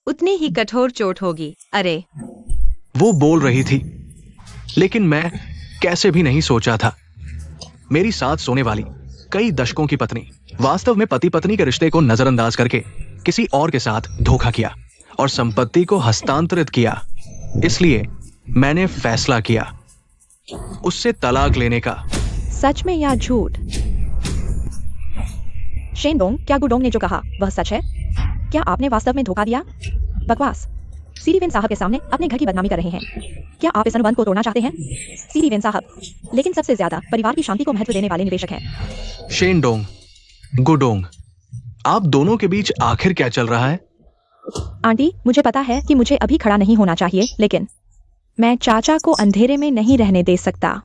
उतनी ही कठोर चोट होगी। अरे, वो बोल रही थी, लेकिन मैं कैसे भी नहीं सोचा था। मेरी साथ सोने वाली कई दशकों की पत्नी वास्तव में पति पत्नी के रिश्ते को नजरअंदाज करके किसी और के साथ धोखा किया और संपत्ति को हस्तांतरित किया। इसलिए मैंने फैसला किया उससे तलाक लेने का। सच में या झूठ? शेनडोंग, क्या गुडोंग ने जो कहा वह सच है? क्या आपने वास्तव में धोखा दिया? बकवास। सीरीवेन साहब के सामने अपने घर की बदनामी कर रहे हैं। क्या आप इस अनुबंध को तोड़ना चाहते हैं, सीरीवेन साहब? लेकिन सबसे ज्यादा परिवार की शांति को महत्व देने वाले निवेशक हैं। शेनडोंग, गुडोंग, आप दोनों के बीच आखिर क्या चल रहा है? आंटी, मुझे पता है कि मुझे अभी खड़ा नहीं होना चाहिए, लेकिन मैं चाचा को अंधेरे में नहीं रहने दे सकता।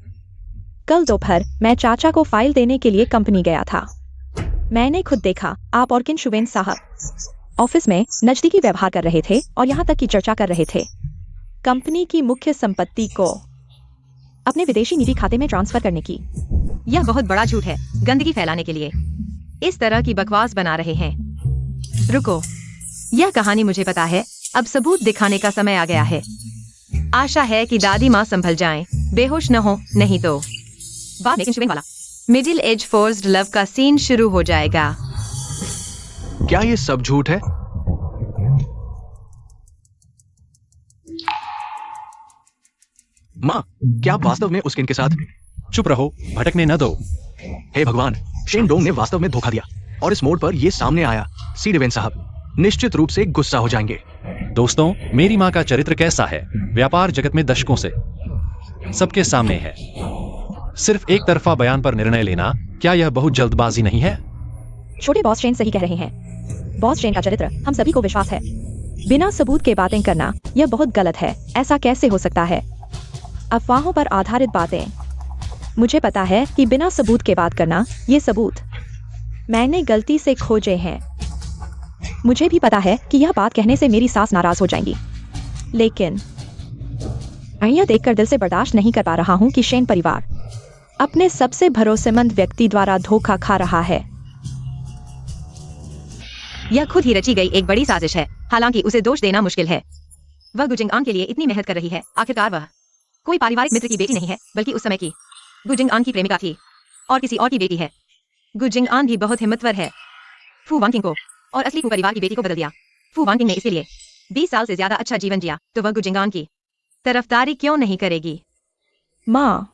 कल दोपहर मैं चाचा को फाइल देने के लिए कंपनी गया था। मैंने खुद देखा आप और किन शुवेन साहब ऑफिस में नजदीकी व्यवहार कर रहे थे और यहाँ तक की चर्चा कर रहे थे कंपनी की मुख्य संपत्ति को अपने विदेशी निधि खाते में ट्रांसफर करने की। यह बहुत बड़ा झूठ है, गंदगी फैलाने के लिए इस तरह की बकवास बना रहे हैं। रुको, यह कहानी मुझे पता है। अब सबूत दिखाने का समय आ गया है। आशा है कि दादी माँ संभल जाएं, बेहोश न हो, नहीं तो बाद में किन वाला मिडिल एज फोर्स्ड लव का सीन शुरू हो जाएगा। क्या ये सब झूठ है? माँ, क्या आप वास्तव में उस किन के साथ? चुप रहो, भटकने न दो। हे भगवान, शेनडोंग ने वास्तव में धोखा दिया और इस मोड़ पर यह सामने आया। सीडिवेन साहब निश्चित रूप से गुस्सा हो जाएंगे। दोस्तों, मेरी माँ का चरित्र कैसा है, व्यापार जगत में दशकों से सबके सामने है। सिर्फ एक तरफा बयान पर निर्णय लेना, क्या यह बहुत जल्दबाजी नहीं है? छोटे बॉस शेन सही कह रहे हैं। बॉस शेन का चरित्र हम सभी को विश्वास है। बिना सबूत के बातें करना यह बहुत गलत है। ऐसा कैसे हो सकता है? अफवाहों पर आधारित बातें। मुझे पता है कि बिना सबूत के बात करना, ये सबूत मैंने गलती से खोजे हैं। मुझे भी पता है कि यह बात कहने से मेरी सास नाराज हो जाएंगी, लेकिन मैं यह देखकर दिल से बर्दाश्त नहीं कर पा रहा हूं कि शेन परिवार अपने सबसे भरोसेमंद व्यक्ति द्वारा धोखा खा रहा है। यह खुद ही रची गई एक बड़ी साजिश है। हालांकि उसे दोष देना मुश्किल है। वह गुजिंगान के लिए इतनी मेहनत कर रही है। आखिरकार वह कोई पारिवारिक मित्र की बेटी नहीं है, बल्कि उस समय की गुजिंगान की प्रेमिका थी और किसी और की बेटी है। गुजिंगान भी बहुत हिम्मतवर है। फू वांकिंग को और असली फू परिवार की बेटी को बदल दिया। फू वांकिंग ने इसीलिए 20 साल से ज्यादा अच्छा जीवन जिया, तो वह गुजिंगान की तरफदारी क्यों नहीं करेगी? माँ,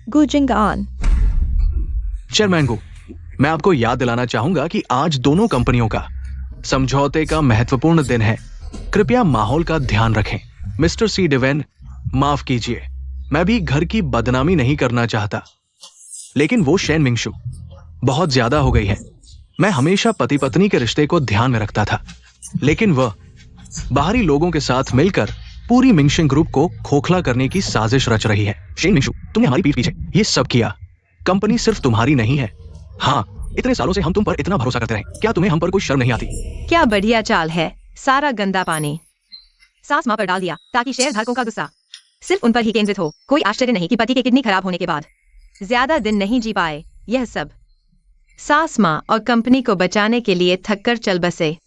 गुजिंगान। चेयरमैन गु, मैं आपको याद दिलाना चाहूंगा कि आज दोनों कंपनियों का समझौते का महत्वपूर्ण दिन है। कृपया माहौल का ध्यान रखें। मिस्टर सीडिवेन, माफ कीजिए, मैं भी घर की बदनामी नहीं करना चाहता, लेकिन वो शेन मिंगशू बहुत ज्यादा हो गई है। मैं हमेशा पति पत्नी के रिश्ते को ध्यान में रखता था, लेकिन वह बाहरी लोगों के साथ मिलकर पूरी मिंगशिंग ग्रुप को खोखला करने की साजिश रच रही है। शेन मिंगशू, तुमने हमारी पीठ पीछे ये सब किया। कंपनी सिर्फ तुम्हारी नहीं है। हाँ, इतने सालों से हम तुम पर इतना भरोसा करते रहे। क्या तुम्हें हम पर कोई शर्म नहीं आती? क्या बढ़िया चाल है। सारा गंदा पानी सास माँ पर डाल दिया ताकि शेयर धारकों का गुस्सा सिर्फ उन पर ही केंद्रित हो। कोई आश्चर्य नहीं कि पति के किडनी खराब होने के बाद ज्यादा दिन नहीं जी पाए। यह सब सास माँ और कंपनी को बचाने के लिए थककर चल बसे।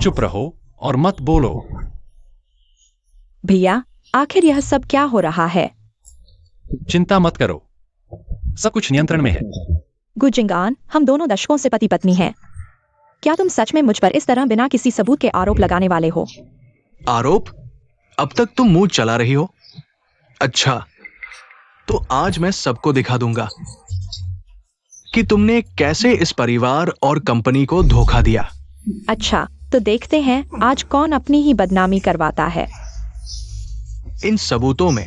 चुप रहो और मत बोलो। भैया, आखिर यह सब क्या हो रहा है? चिंता मत करो, सब कुछ नियंत्रण में है। गुजिंगान, हम दोनों दशकों से पति पत्नी हैं। क्या तुम सच में मुझ पर इस तरह बिना किसी सबूत के आरोप लगाने वाले हो? आरोप? अब तक तुम मुंह चला रही हो। अच्छा, तो आज मैं सबको दिखा दूंगा कि तुमने कैसे इस परिवार और कंपनी को धोखा दिया। अच्छा, तो देखते हैं आज कौन अपनी ही बदनामी करवाता है। इन सबूतों में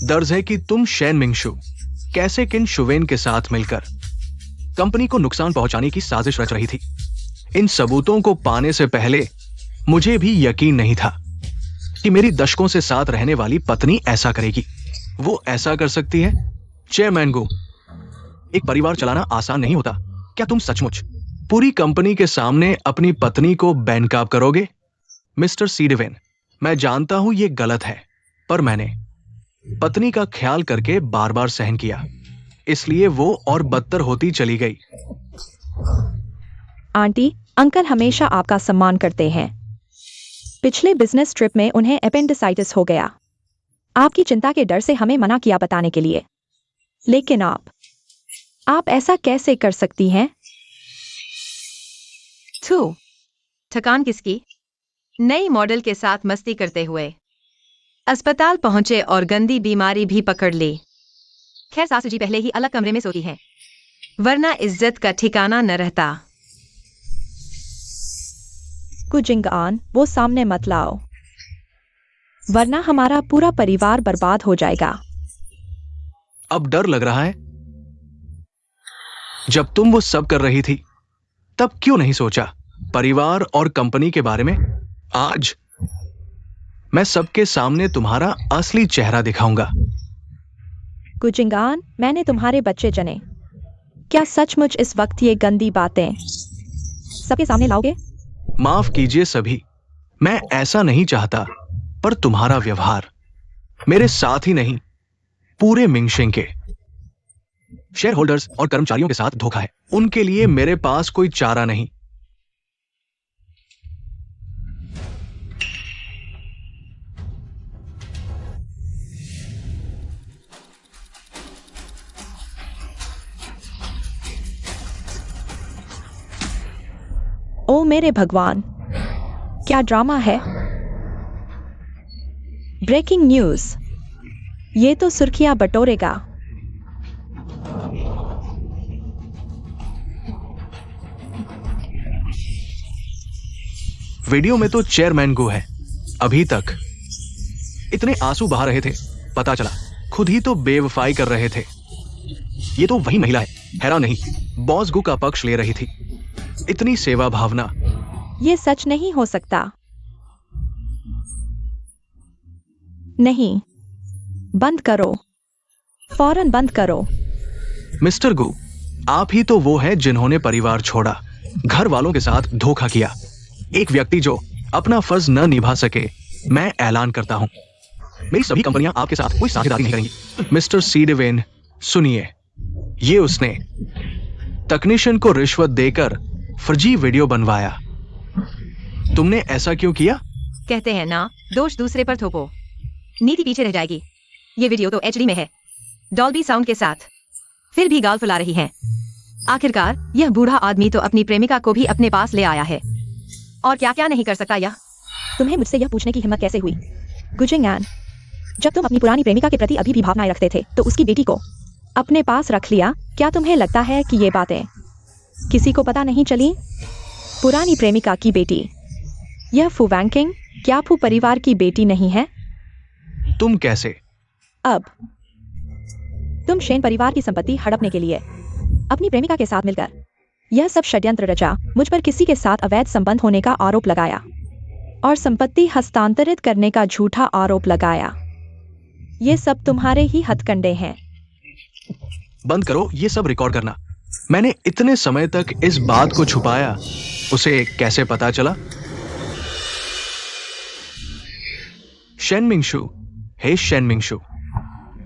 दर्ज है कि तुम शेन मिंगशु कैसे किन शुवेन के साथ मिलकर कंपनी को नुकसान पहुंचाने की साजिश रच रही थी। इन सबूतों को पाने से पहले मुझे भी यकीन नहीं था कि मेरी दशकों से साथ रहने वाली पत्नी ऐसा करेगी। वो ऐसा कर सकती है? चेयरमैन गो, एक परिवार चलाना आसान नहीं होता। क्या तुम सचमुच पूरी कंपनी के सामने अपनी पत्नी को बेनकाब करोगे? मिस्टर सीडेवेन, मैं जानता हूं ये गलत है, पर मैंने पत्नी का ख्याल करके बार बार सहन किया, इसलिए वो और बदतर होती चली गई। आंटी, अंकल हमेशा आपका सम्मान करते हैं। पिछले बिजनेस ट्रिप में उन्हें एपेंडिसाइटिस हो गया। आपकी चिंता के डर से हमें मना किया बताने के लिए, लेकिन आप ऐसा कैसे कर सकती हैं? थू, थकान किसकी? नई मॉडल के साथ मस्ती करते हुए अस्पताल पहुंचे और गंदी बीमारी भी पकड़ ली। खैर, सासू जी पहले ही अलग कमरे में सोती हैं, वरना इज्जत का ठिकाना न रहता। गुजिंगान, वो सामने मत लाओ, वरना हमारा पूरा परिवार बर्बाद हो जाएगा। अब डर लग रहा है? जब तुम वो सब कर रही थी तब क्यों नहीं सोचा परिवार और कंपनी के बारे में? आज मैं सबके सामने तुम्हारा असली चेहरा दिखाऊंगा। गुजिंगान, मैंने तुम्हारे बच्चे जने। क्या सचमुच इस वक्त ये गंदी बातें सबके सामने लाओगे? माफ कीजिए सभी, मैं ऐसा नहीं चाहता, पर तुम्हारा व्यवहार मेरे साथ ही नहीं, पूरे मिंगशेंग के शेयर होल्डर्स और कर्मचारियों के साथ धोखा है। उनके लिए मेरे पास कोई चारा नहीं। ओ मेरे भगवान, क्या ड्रामा है! ब्रेकिंग न्यूज, ये तो सुर्खियां बटोरेगा। वीडियो में तो चेयरमैन गो है। अभी तक इतने आंसू बहा रहे थे, पता चला खुद ही तो बेवफाई कर रहे थे। ये तो वही महिला है, हैरान नहीं, बॉस गो का पक्ष ले रही थी। इतनी सेवा भावना। ये सच नहीं हो सकता। नहीं, बंद करो, फौरन बंद करो। मिस्टर गु, आप ही तो वो हैं जिन्होंने परिवार छोड़ा, घर वालों के साथ धोखा किया। एक व्यक्ति जो अपना फर्ज न निभा सके, मैं ऐलान करता हूं, मेरी सभी कंपनियां आपके साथ कोई साझेदारी नहीं करेंगी। मिस्टर सीडेवेन, सुनिए, ये उसने तकनीशियन को रिश्वत देकर फर्जी वीडियो बनवाया। तुमने ऐसा क्यों किया? कहते हैं ना, दोष दूसरे पर थोपो, नीति पीछे रह जाएगी। ये वीडियो तो एचडी में है, डॉल्बी साउंड के साथ, फिर भी गाल फुला रही हैं। आखिरकार यह बूढ़ा आदमी तो अपनी प्रेमिका को भी अपने पास ले आया है, और क्या क्या नहीं कर सकता यह। तुम्हें मुझसे यह पूछने की हिम्मत कैसे हुई? गुजिंगान, जब तुम अपनी पुरानी प्रेमिका के प्रति अभी भी भावनाएं रखते थे तो उसकी बेटी को अपने पास रख लिया। क्या तुम्हें लगता है कि ये बातें किसी को पता नहीं चली? पुरानी प्रेमिका की बेटी, यह फू वैंकिंग क्या फू परिवार की बेटी नहीं है? तुम कैसे? अब तुम शेन परिवार की संपत्ति हड़पने के लिए अपनी प्रेमिका के साथ मिलकर यह सब षड्यंत्र रचा, मुझ पर किसी के साथ अवैध संबंध होने का आरोप लगाया और संपत्ति हस्तांतरित करने का झूठा आरोप लगाया। ये सब तुम्हारे ही हथकंडे हैं। बंद करो ये सब रिकॉर्ड करना। मैंने इतने समय तक इस बात को छुपाया, उसे कैसे पता चला? शेन मिंगशु, हे शेन मिंगशु,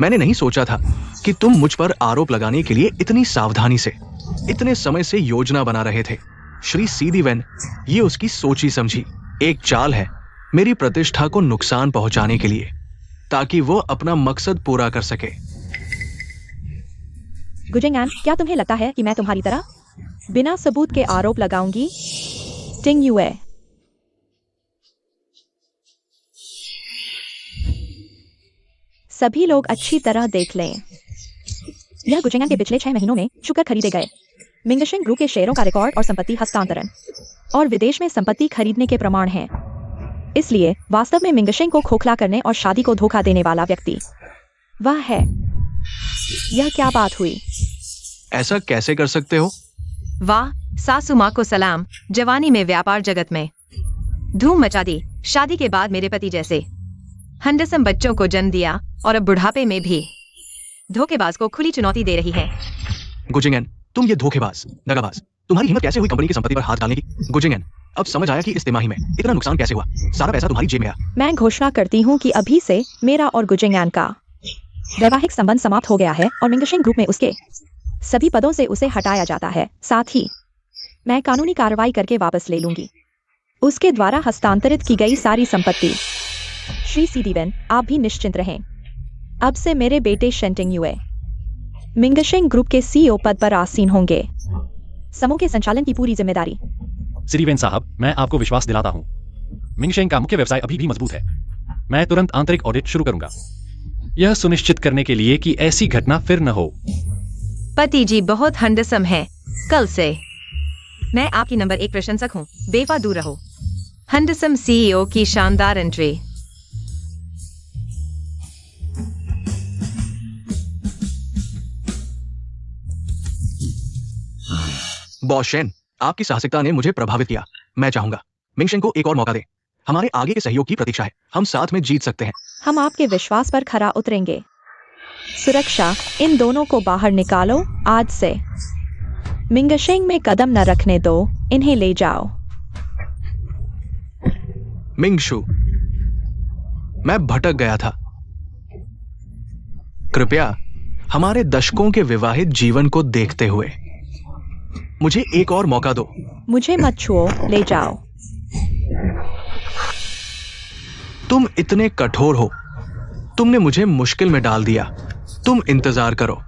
मैंने नहीं सोचा था कि तुम मुझ पर आरोप लगाने के लिए इतनी सावधानी से, इतने समय से योजना बना रहे थे। श्री सीधी वैन, ये उसकी सोची समझी एक चाल है, मेरी प्रतिष्ठा को नुकसान पहुंचाने के लिए, ताकि वो अपना मकसद पूरा कर सके। गुजिंगआन, क्या तुम्हें लगता है कि मैं तुम्हारी तरह बिना सबूत के आरोप लगाऊंगी? टिंग युए। सभी लोग अच्छी तरह देख लें। यह गुजिंगआन के पिछले 6 महीनों में शुक्र खरीदे गए मिंगशिंग ग्रुप के शेयरों का रिकॉर्ड और संपत्ति हस्तांतरण और विदेश में संपत्ति खरीदने के प्रमाण हैं। इसलिए वास्तव में मिंगशिंग को खोखला करने और शादी को धोखा देने वाला व्यक्ति वह है। यह क्या बात हुई? ऐसा कैसे कर सकते हो? वाह, सासू माँ को सलाम। जवानी में व्यापार जगत में धूम मचा दी, शादी के बाद मेरे पति जैसे हंडसम बच्चों को जन्म दिया और अब बुढ़ापे में भी धोखेबाज को खुली चुनौती दे रही है। गुजिंगन, तुम ये धोखेबाज, दगाबाज, तुम्हारी हिम्मत कैसे हुई कंपनी की संपत्ति पर हाथ डालने की? गुजिंगन, अब समझ आया कि इस तिमाही में इतना नुकसान कैसे हुआ। सारा पैसा तुम्हारी जेब में आया। मैं घोषणा करती हूँ कि अभी से मेरा और गुजिंगआन का वैवाहिक संबंध समाप्त हो गया है और मिंगशिंग ग्रुप में उसके सभी पदों से उसे हटाया जाता है। साथ ही मैं कानूनी कार्रवाई करके वापस ले लूंगी उसके द्वारा हस्तांतरित की गई सारी संपत्ति। श्री सीधीवेन, आप भी निश्चिंत रहें। अब से मेरे बेटे शेंटिंग युए मिंगशिंग ग्रुप के सीईओ पद पर आसीन होंगे। समूह के संचालन की पूरी जिम्मेदारी। सिरीवेन साहब, मैं आपको विश्वास दिलाता हूं, मिंगशिंग का मुख्य व्यवसाय अभी भी मजबूत है। मैं तुरंत आंतरिक ऑडिट शुरू करूंगा, यह सुनिश्चित करने के लिए कि ऐसी घटना फिर न हो। पति जी बहुत हंडसम है। कल से मैं आपकी नंबर 1 प्रशंसक हूँ। बेफा दूर रहो। हंडसम सीईओ की शानदार एंट्री। बॉस शेन, आपकी साहसिकता ने मुझे प्रभावित किया। मैं चाहूंगा मिंगशिंग को एक और मौका दें। हमारे आगे के सहयोग की प्रतीक्षा है। हम साथ में जीत सकते हैं। हम आपके विश्वास पर खरा उतरेंगे। सुरक्षा, इन दोनों को बाहर निकालो। आज से मिंगशिंग में कदम न रखने दो। इन्हें ले जाओ। मिंगशु, मैं भटक गया था। कृपया हमारे दशकों के विवाहित जीवन को देखते हुए मुझे एक और मौका दो। मुझे मत छुओ, ले जाओ। तुम इतने कठोर हो। तुमने मुझे मुश्किल में डाल दिया। तुम इंतजार करो,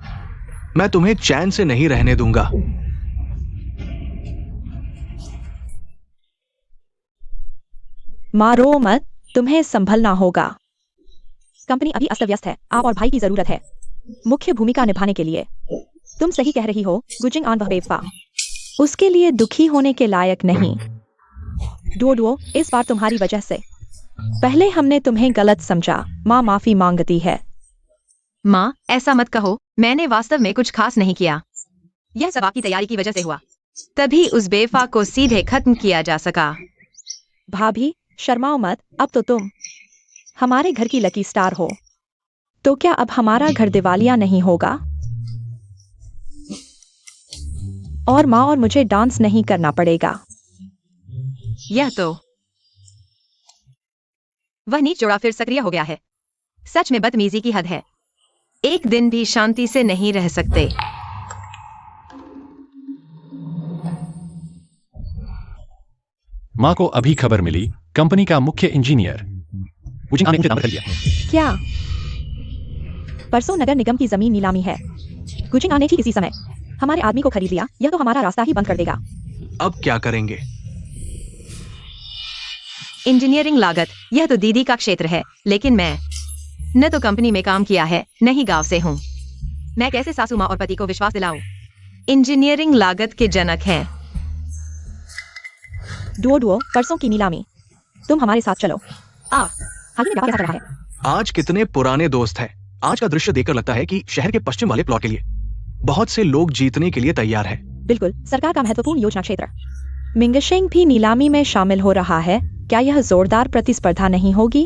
मैं तुम्हें चैन से नहीं रहने दूंगा। मारो मत, तुम्हें संभलना होगा। कंपनी अभी अस्त व्यस्त है। आप और भाई की जरूरत है मुख्य भूमिका निभाने के लिए। तुम सही कह रही हो गुजिंगआन, वह बेवफा उसके लिए दुखी होने के लायक नहीं। डोडो, इस बार तुम्हारी वजह से। पहले हमने तुम्हें गलत समझा। माँ माफी मांगती है। माँ, ऐसा मत कहो। मैंने वास्तव में कुछ खास नहीं किया। यह सब आपकी तैयारी की वजह से हुआ। तभी उस बेवफा को सीधे खत्म किया जा सका। भाभी, शर्माओ मत। अब तो तुम हमारे घर की लकी स्टार हो। तो क्या अब हमारा घर दिवालिया नहीं होगा? और माँ और मुझे डांस नहीं करना पड़ेगा। यह तो वह नीच जोड़ा फिर सक्रिय हो गया है। सच में बदतमीजी की हद है। एक दिन भी शांति से नहीं रह सकते। माँ को अभी खबर मिली, कंपनी का मुख्य इंजीनियर गुजिंगआन ने मुझे नाम कर लिया। क्या? परसों नगर निगम की जमीन नीलामी है। गुजिंगआन ने ठीक इसी समय हमारे आदमी को खरीद लिया। यह तो हमारा रास्ता ही बंद कर देगा। अब क्या करेंगे? इंजीनियरिंग लागत, यह तो दीदी का क्षेत्र है। लेकिन मैं न तो कंपनी में काम किया है, न ही गांव से हूँ। मैं कैसे सासू माँ और पति को विश्वास दिलाऊं? इंजीनियरिंग लागत के जनक हैं। डुओ, परसों की नीलामी। तुम हमारे साथ चलो। हाल ही में व्यापार कैसा चल रहा है? आज कितने पुराने दोस्त हैं। आज का दृश्य देखकर लगता है कि शहर के पश्चिम वाले प्लॉट के लिए बहुत से लोग जीतने के लिए तैयार हैं। बिल्कुल, सरकार का महत्वपूर्ण योजना क्षेत्र। मिंगशिंग भी नीलामी में शामिल हो रहा है। क्या यह जोरदार प्रतिस्पर्धा नहीं होगी?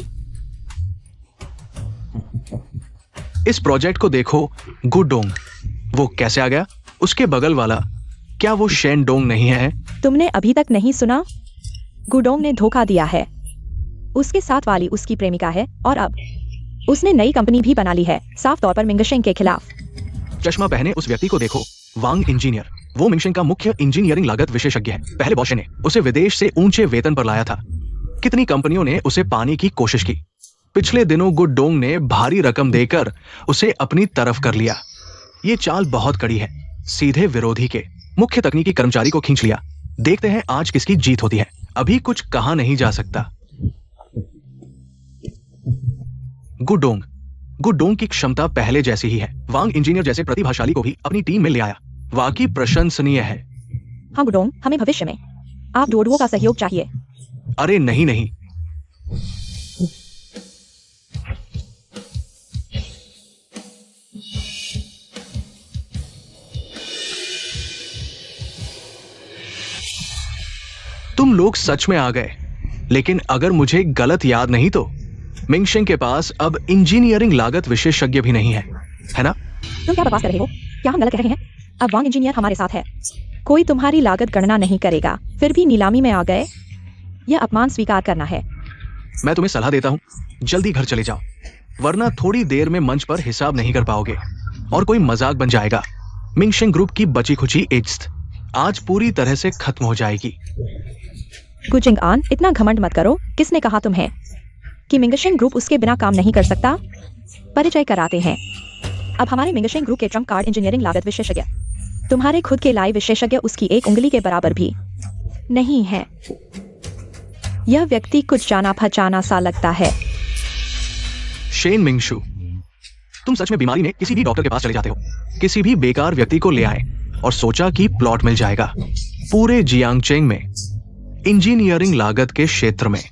इस प्रोजेक्ट को देखो, गुडोंग। वो कैसे आ गया? उसके बगल वाला, क्या वो शेनडोंग नहीं है? तुमने अभी तक नहीं सुना? गुडोंग ने धोखा दिया है। उसके साथ वाली उसकी प्रेमिका है और अब उसने नई कंपनी भी बना ली है, साफ तौर पर मिंगशिंग के खिलाफ। चश्मा पहने उस व्यक्ति को देखो, वांग इंजीनियर। वो मिंगशेंग का मुख्य इंजीनियरिंग लागत विशेषज्ञ है। पहले बॉश ने उसे विदेश से ऊंचे वेतन पर लाया था। कितनी कंपनियों ने उसे पाने की कोशिश की। पिछले दिनों गुडडोंग ने भारी रकम देकर उसे अपनी तरफ कर लिया। ये चाल बहुत कड़ी है। सीधे विरोधी के मुख्य तकनीकी कर्मचारी को खींच लिया। देखते हैं आज किसकी जीत होती है। अभी कुछ कहा नहीं जा सकता। गुडडोंग की क्षमता पहले जैसी ही है। वांग इंजीनियर जैसे प्रतिभाशाली को भी अपनी टीम में ले आया। वाकई प्रशंसनीय है। हाँ गुडोंग, हमें भविष्य में आप डोडुओ का सहयोग चाहिए। अरे नहीं नहीं, तुम लोग सच में आ गए। लेकिन अगर मुझे गलत याद नहीं तो मिंगशेंग के पास अब इंजीनियरिंग लागत विशेषज्ञ भी नहीं है ना? तुम क्या बकवास कर रहे हो? क्या हम गलत कह रहे हैं? अब वांग इंजीनियर हमारे साथ है। कोई तुम्हारी लागत गणना नहीं करेगा, फिर भी नीलामी में आ गए। यह अपमान स्वीकार करना है। मैं तुम्हें सलाह देता हूं, जल्दी घर चले जाओ, वरना थोड़ी देर में मंच पर हिसाब नहीं कर पाओगे और कोई मजाक बन जाएगा। मिंगशेंग ग्रुप की बची खुची इज्जत आज पूरी तरह से खत्म हो जाएगी। गुजिंग आन, इतना घमंड मत करो। किसने कहा तुम्हें कि मिंगशेंग ग्रुप उसके बिना काम नहीं कर सकता? परिचय कराते हैं। अब हमारे मिंगशेंग ग्रुप के ट्रम्प कार्ड इंजीनियरिंग लागत विशेषज्ञ तुम्हारे खुद के लाए विशेषज्ञ उसकी एक उंगली के बराबर भी नहीं है। यह व्यक्ति कुछ जाना पहचाना सा लगता है। शेन मिंगशु, तुम सच में बीमारी में किसी भी डॉक्टर के पास चले जाते हो। किसी भी बेकार व्यक्ति को ले आए और सोचा कि प्लॉट मिल जाएगा। पूरे जियांगचेंग में इंजीनियरिंग लागत के क्षेत्र में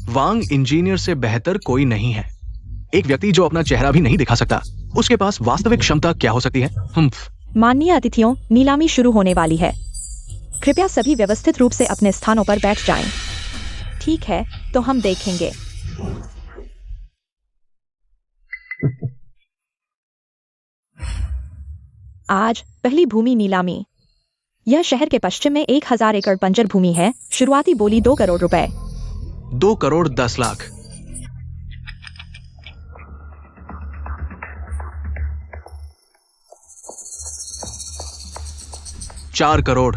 वांग इंजीनियर से बेहतर कोई नहीं है। एक व्यक्ति जो अपना चेहरा भी नहीं दिखा सकता, उसके पास वास्तविक क्षमता क्या हो सकती है? माननीय अतिथियों, नीलामी शुरू होने वाली है। कृपया सभी व्यवस्थित रूप से अपने स्थानों पर बैठ जाएं। ठीक है, तो हम देखेंगे। आज पहली भूमि नीलामी। यह शहर के पश्चिम में 1000 एकड़ बंजर भूमि है। शुरुआती बोली 2 करोड़ रुपए। 2 करोड़ 10 लाख। 4 करोड़।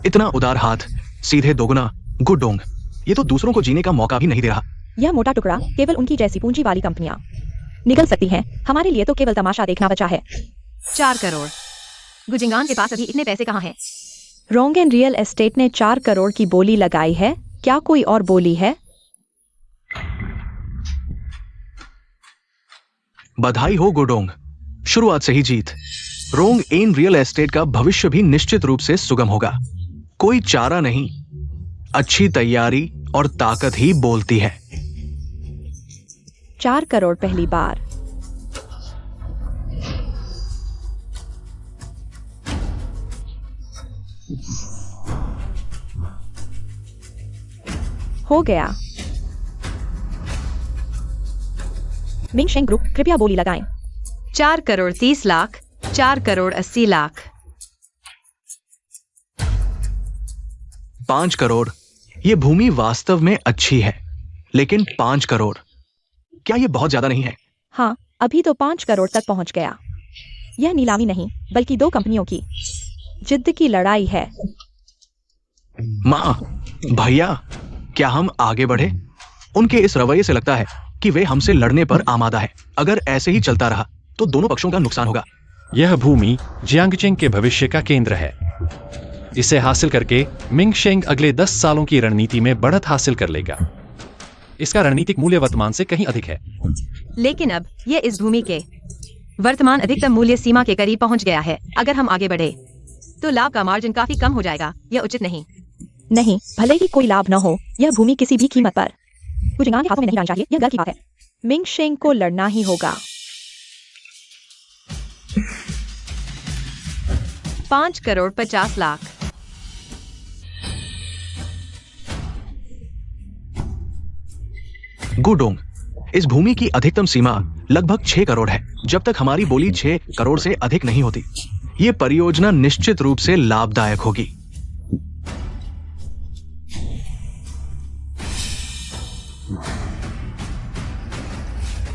इतना उदार हाथ, सीधे दोगुना। गुडडोंग, ये तो दूसरों को जीने का मौका भी नहीं दे रहा। यह मोटा टुकड़ा केवल उनकी जैसी पूंजी वाली कंपनियां निगल सकती हैं। हमारे लिए तो केवल तमाशा देखना बचा है। 4 करोड़। गुजिंगान के पास अभी इतने पैसे कहाँ हैं? रोंगेन रियल एस्टेट ने 4 करोड़ की बोली लगाई है। क्या कोई और बोली है? बधाई हो गुडडोंग, शुरुआत से ही जीत। रोंग एन रियल एस्टेट का भविष्य भी निश्चित रूप से सुगम होगा। कोई चारा नहीं, अच्छी तैयारी और ताकत ही बोलती है। 4 करोड़ पहली बार। हो गया। मिंगशेंग ग्रुप, कृपया बोली लगाएं। 4 करोड़ 30 लाख। 4 करोड़ 80 लाख। 5 करोड़। ये भूमि वास्तव में अच्छी है, लेकिन 5 करोड़, क्या ये बहुत ज्यादा नहीं है? हाँ, अभी तो 5 करोड़ तक पहुंच गया। यह नीलामी नहीं, बल्कि 2 कंपनियों की जिद्द की लड़ाई है। माँ, भैया, क्या हम आगे बढ़े? उनके इस रवैये से लगता है कि वे हमसे लड़ने पर आमादा है। अगर ऐसे ही चलता रहा तो दोनों पक्षों का नुकसान होगा। यह भूमि जियांगचेंग के भविष्य का केंद्र है। इसे हासिल करके मिंगशेंग अगले 10 सालों की रणनीति में बढ़त हासिल कर लेगा। इसका रणनीतिक मूल्य वर्तमान से कहीं अधिक है। लेकिन अब यह इस भूमि के वर्तमान अधिकतम मूल्य सीमा के करीब पहुंच गया है। अगर हम आगे बढ़े तो लाभ का मार्जिन काफी कम हो जाएगा। यह उचित नहीं। नहीं, भले ही कोई लाभ न हो, यह भूमि किसी भी कीमत पर गुजिंगान के हाथों में नहीं आनी चाहिए। यह गलत की बात है। मिंगशेंग को लड़ना ही होगा। 5 करोड़ 50 लाख। गुडडोंग, इस भूमि की अधिकतम सीमा लगभग 6 करोड़ है। जब तक हमारी बोली 6 करोड़ से अधिक नहीं होती, ये परियोजना निश्चित रूप से लाभदायक होगी।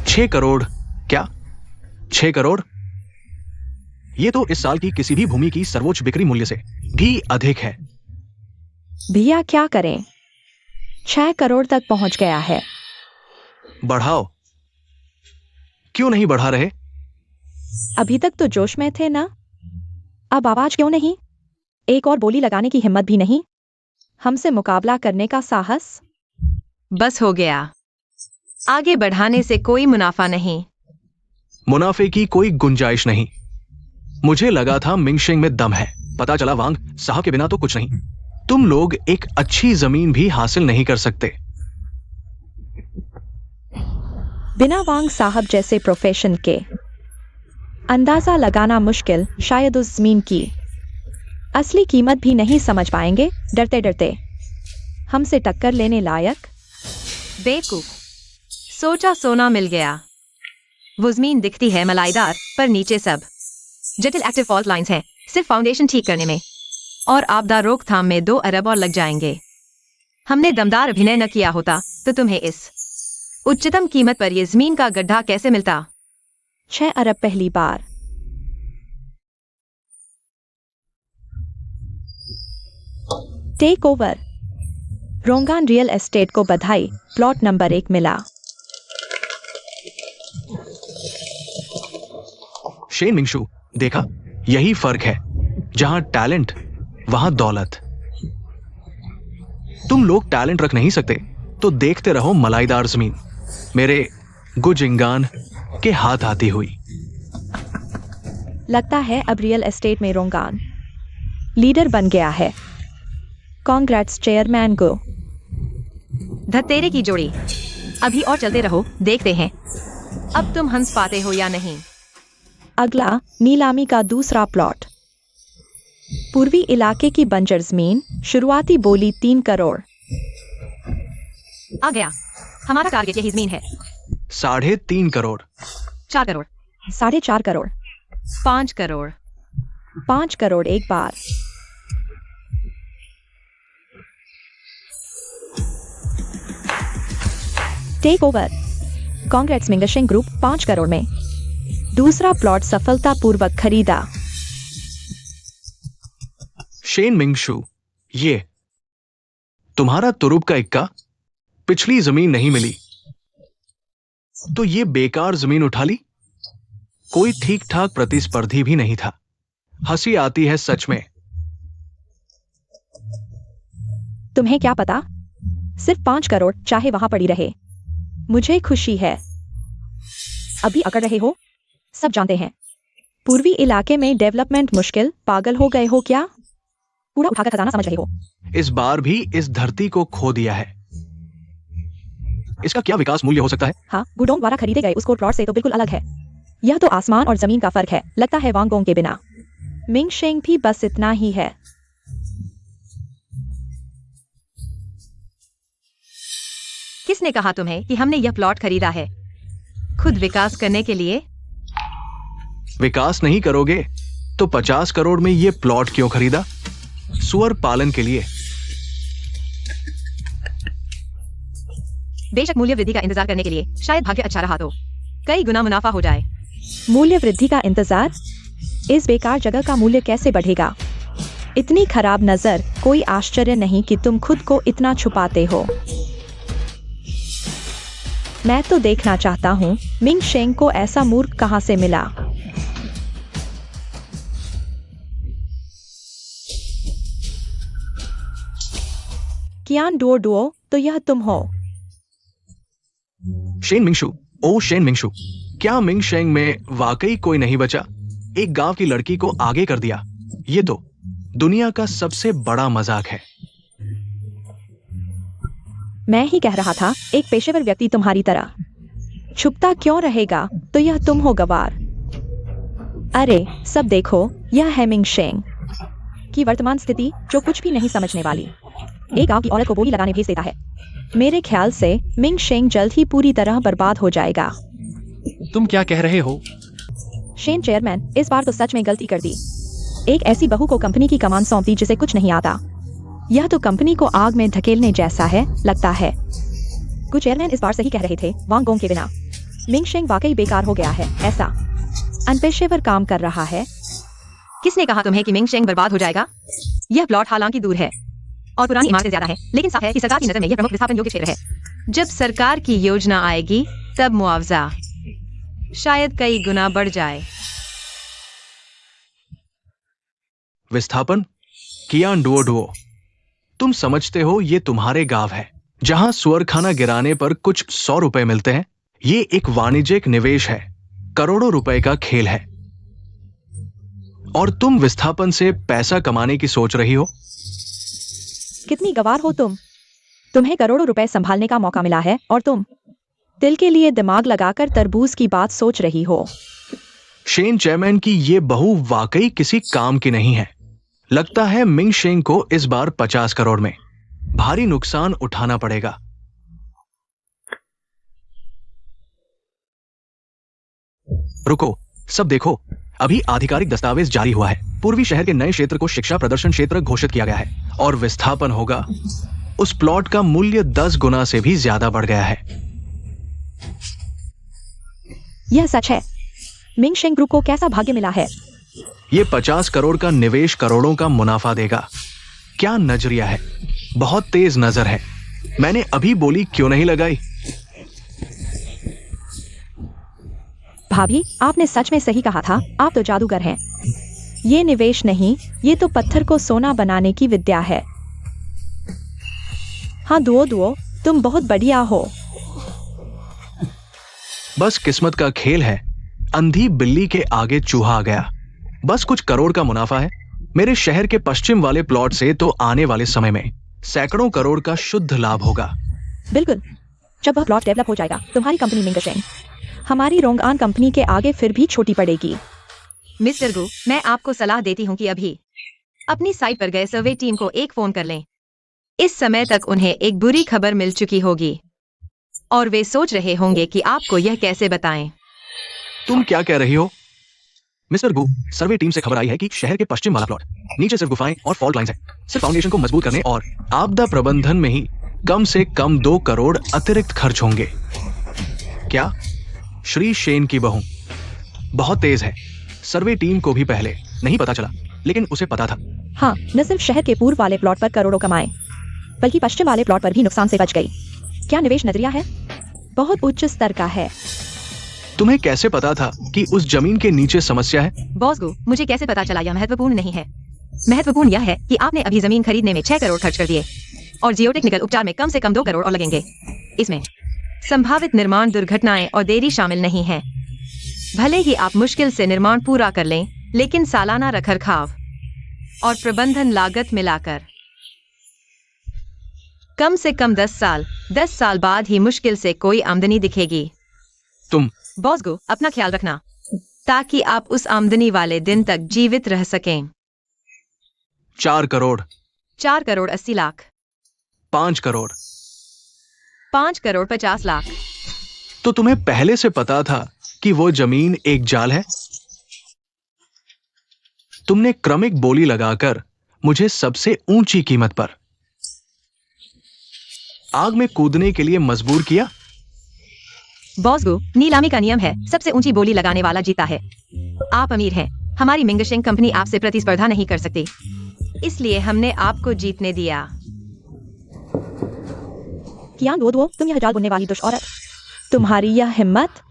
6 करोड़। क्या 6 करोड़? ये तो इस साल की किसी भी भूमि की सर्वोच्च बिक्री मूल्य से भी अधिक है। भैया क्या करें, 6 करोड़ तक पहुंच गया है। बढ़ाओ। क्यों नहीं बढ़ा रहे? अभी तक तो जोश में थे ना, अब आवाज क्यों नहीं? एक और बोली लगाने की हिम्मत भी नहीं, हमसे मुकाबला करने का साहस। बस हो गया, आगे बढ़ाने से कोई मुनाफा नहीं। मुनाफे की कोई गुंजाइश नहीं। मुझे लगा था मिंगशेंग में दम है, पता चला वांग साहब के बिना तो कुछ नहीं। तुम लोग एक अच्छी जमीन भी हासिल नहीं कर सकते। बिना वांग साहब जैसे प्रोफेशन के अंदाजा लगाना मुश्किल, शायद उस जमीन की असली कीमत भी नहीं समझ पाएंगे। डरते डरते हमसे टक्कर लेने लायक। बेवकूफ, सोचा सोना मिल गया। वो जमीन दिखती है मलाईदार, पर नीचे सब जटिल एक्टिव फॉल्ट लाइंस हैं, सिर्फ फाउंडेशन ठीक करने में और आपदा रोकथाम में 2 अरब और लग जाएंगे। हमने दमदार अभिनय न किया होता तो तुम्हें इस उच्चतम कीमत पर यह जमीन का गड्ढा कैसे मिलता? 6 अरब पहली बार। Take over. Rongan real estate को बधाई, प्लॉट नंबर 1 मिला। शेन मिंगशू, देखा, यही फर्क है, जहां टैलेंट वहां दौलत। तुम लोग टैलेंट रख नहीं सकते तो देखते रहो मलाईदार जमीन मेरे गुजिंगान के हाथ आती हुई। लगता है अब रियल एस्टेट में रोंगान लीडर बन गया है। कांग्रेट्स चेयरमैन को। धत्तेरे की जोड़ी, अभी और चलते रहो, देखते हैं अब तुम हंस पाते हो या नहीं। अगला नीलामी का दूसरा प्लॉट, पूर्वी इलाके की बंजर जमीन, शुरुआती बोली 3 करोड़। आ गया, हमारा टारगेट यही जमीन है। 3.5 करोड़। 4 करोड़। 4.5 करोड़। 5 करोड़। 5 करोड़ एक बार। Take over. Congrats Mingsheng group 5 crore में दूसरा प्लॉट सफलतापूर्वक खरीदा। शेन मिंगशू, ये तुम्हारा तुरुप का इक्का, पिछली जमीन नहीं मिली तो ये बेकार जमीन उठा ली। कोई ठीक ठाक प्रतिस्पर्धी भी नहीं था। हंसी आती है सच में। तुम्हें क्या पता, सिर्फ 5 करोड़ चाहे वहां पड़ी रहे, मुझे खुशी है। अभी अकड़ रहे हो, सब जानते हैं पूर्वी इलाके में डेवलपमेंट मुश्किल। पागल हो गए हो क्या? पूरा उठाकर खजाना समझ रहे हो। इस बार भी इस धरती को खो दिया है। इसका क्या विकास मूल्य हो सकता है? हाँ, गुडोंग द्वारा खरीदे गए उसको प्लॉट से तो बिल्कुल अलग है। यह तो आसमान और जमीन का फर्क है। लगता है वांगोंग के बिना मिंगशेंग भी बस इतना ही है। किसने कहा तुम्हें कि हमने यह प्लॉट खरीदा है? खुद विकास करने के लिए? विकास नहीं करोगे तो 50 करोड़ में ये प्लॉट क्यों खरीदा? सुअर पालन के लिए। बेशक मूल्य वृद्धि का इंतजार करने के लिए, शायद भाग्य अच्छा रहा तो कई गुना मुनाफा हो जाए। मूल्य वृद्धि का इंतजार? इस बेकार जगह का मूल्य कैसे बढ़ेगा? इतनी खराब नजर, कोई आश्चर्य नहीं कि तुम खुद को इतना छुपाते हो। मैं तो देखना चाहता हूँ मिंगशेंग को ऐसा मूर्ख कहां से मिला। कियान डुओ डुओ, तो यह तुम हो। शेन मिंगशू, ओ शेन मिंगशू, क्या मिंगशेंग में वाकई कोई नहीं बचा? एक गांव की लड़की को आगे कर दिया। ये तो दुनिया का सबसे बड़ा मजाक है। मैं ही कह रहा था, एक पेशेवर व्यक्ति तुम्हारी तरह छुपता क्यों रहेगा? तो यह तुम हो गवार। अरे सब देखो, यह है मिंगशेंग की वर्तमान स्थिति, जो कुछ भी नहीं समझने वाली। एक गांव की औरत को बोली लगाने भेज देता है। मेरे ख्याल से मिंगशेंग जल्द ही पूरी तरह बर्बाद हो जाएगा। तुम क्या कह रहे हो? शेन चेयरमैन, इस बार तो सच में गलती कर दी। एक ऐसी बहू को कंपनी की कमान सौंप दी जिसे कुछ नहीं आता। यह तो कंपनी को आग में धकेलने जैसा है, लगता है। कुछ चेयरमैन इस बार सही कह रहे थे, वांगोंग के बिना मिंगशेंग वाकई बेकार हो गया है। ऐसा अनपेशेवर काम कर रहा है। किसने कहा तुम्हें कि मिंगशेंग बर्बाद हो जाएगा? यह प्लॉट हालांकि दूर है और पुरानी इमारतें ज्यादा है, लेकिन साफ है कि सरकार की नजर में यह प्रमुख विस्थापन योग्य क्षेत्र है। जब सरकार की योजना आएगी तब मुआवजा शायद कई गुना बढ़ जाए। विस्थापन? कियान डुओ, तुम समझते हो ये तुम्हारे गांव है जहां सुअर खाना गिराने पर कुछ 100 रुपए मिलते हैं। ये एक वाणिज्यिक निवेश है, करोड़ों रुपए का खेल है, और तुम विस्थापन से पैसा कमाने की सोच रही हो। कितनी गवार हो तुम। तुम्हें करोड़ों रुपए संभालने का मौका मिला है और तुम तिल के लिए दिमाग लगाकर तरबूज की बात सोच रही हो। शेन चेयरमैन की ये बहू वाकई किसी काम की नहीं है। लगता है मिंगशेंग को इस बार 50 करोड़ में भारी नुकसान उठाना पड़ेगा। रुको, सब देखो, अभी आधिकारिक दस्तावेज जारी हुआ है। पूर्वी शहर के नए क्षेत्र को शिक्षा प्रदर्शन क्षेत्र घोषित किया गया है और विस्थापन होगा। उस प्लॉट का मूल्य 10 गुना से भी ज्यादा बढ़ गया है। यह सच है। मिंगशेंग ग्रुप को कैसा भाग्य मिला है। ये 50 करोड़ का निवेश करोड़ों का मुनाफा देगा। क्या नजरिया है, बहुत तेज नजर है। मैंने अभी बोली क्यों नहीं लगाई। भाभी, आपने सच में सही कहा था। आप तो जादूगर हैं। ये निवेश नहीं, ये तो पत्थर को सोना बनाने की विद्या है। हाँ दुओ, तुम बहुत बढ़िया हो। बस किस्मत का खेल है। अंधी बिल्ली के आगे चूहा आ गया। बस कुछ करोड़ का मुनाफा है। मेरे शहर के पश्चिम वाले प्लॉट से तो आने वाले समय में सैकड़ों करोड़ का शुद्ध लाभ होगा। बिल्कुल, जब वह प्लॉट डेवलप हो जाएगा तुम्हारी कंपनी मिंगशेंग हमारी रोंगआन कंपनी के आगे फिर भी छोटी पड़ेगी। मिस्टर गु, मैं आपको सलाह देती हूँ कि अभी अपनी साइट पर गए सर्वे टीम को एक फोन कर लें। इस समय तक उन्हें एक बुरी खबर मिल चुकी होगी और वे सोच रहे होंगे कि आपको यह कैसे बताएं। तुम क्या कह रही हो? मिस्टर गु, सर्वे टीम से खबर आई है कि शहर के पश्चिम वाला प्लॉट नीचे सिर्फ गुफाएं और फॉल्ट लाइंस है। सिर्फ फाउंडेशन को मजबूत करने और आपदा प्रबंधन में ही कम से कम 2 करोड़ अतिरिक्त खर्च होंगे। क्या? श्री शेन की बहू बहुत तेज है। सर्वे टीम को भी पहले नहीं पता चला, लेकिन उसे पता था। हाँ, न सिर्फ शहर के पूर्व वाले प्लॉट पर करोड़ों कमाए, बल्कि पश्चिम वाले प्लॉट पर भी नुकसान से बच गई। क्या निवेश नजरिया है, बहुत उच्च स्तर का है। तुम्हें कैसे पता था कि उस जमीन के नीचे समस्या है? बॉस गु, मुझे कैसे पता चला यह महत्वपूर्ण नहीं है। महत्वपूर्ण यह है कि आपने अभी जमीन खरीदने में 6 करोड़ खर्च कर दिए और जियोटेक्निकल उपचार में कम से कम 2 करोड़ और लगेंगे। इसमें संभावित निर्माण दुर्घटनाएं और देरी शामिल नहीं है। भले ही आप मुश्किल से निर्माण पूरा कर लें, लेकिन सालाना रखरखाव और प्रबंधन लागत मिलाकर कम से कम 10 साल बाद ही मुश्किल से कोई आमदनी दिखेगी। तुम बॉस गो, अपना ख्याल रखना ताकि आप उस आमदनी वाले दिन तक जीवित रह सकें। 4 करोड़, 4 करोड़ 80 लाख, 5 करोड़। 5 करोड़ 50 लाख। तो तुम्हें पहले से पता था कि वो जमीन एक जाल है? तुमने क्रमिक बोली लगाकर मुझे सबसे ऊंची कीमत पर आग में कूदने के लिए मजबूर किया। बॉस गो, नीलामी का नियम है, सबसे ऊंची बोली लगाने वाला जीता है। आप अमीर हैं, हमारी मिंगशेंग कंपनी आपसे प्रतिस्पर्धा नहीं कर सकती, इसलिए हमने आपको जीतने दिया। कियान दो, तुम यह जाल बुनने वाली दुष्ट औरत, तुम्हारी यह हिम्मत,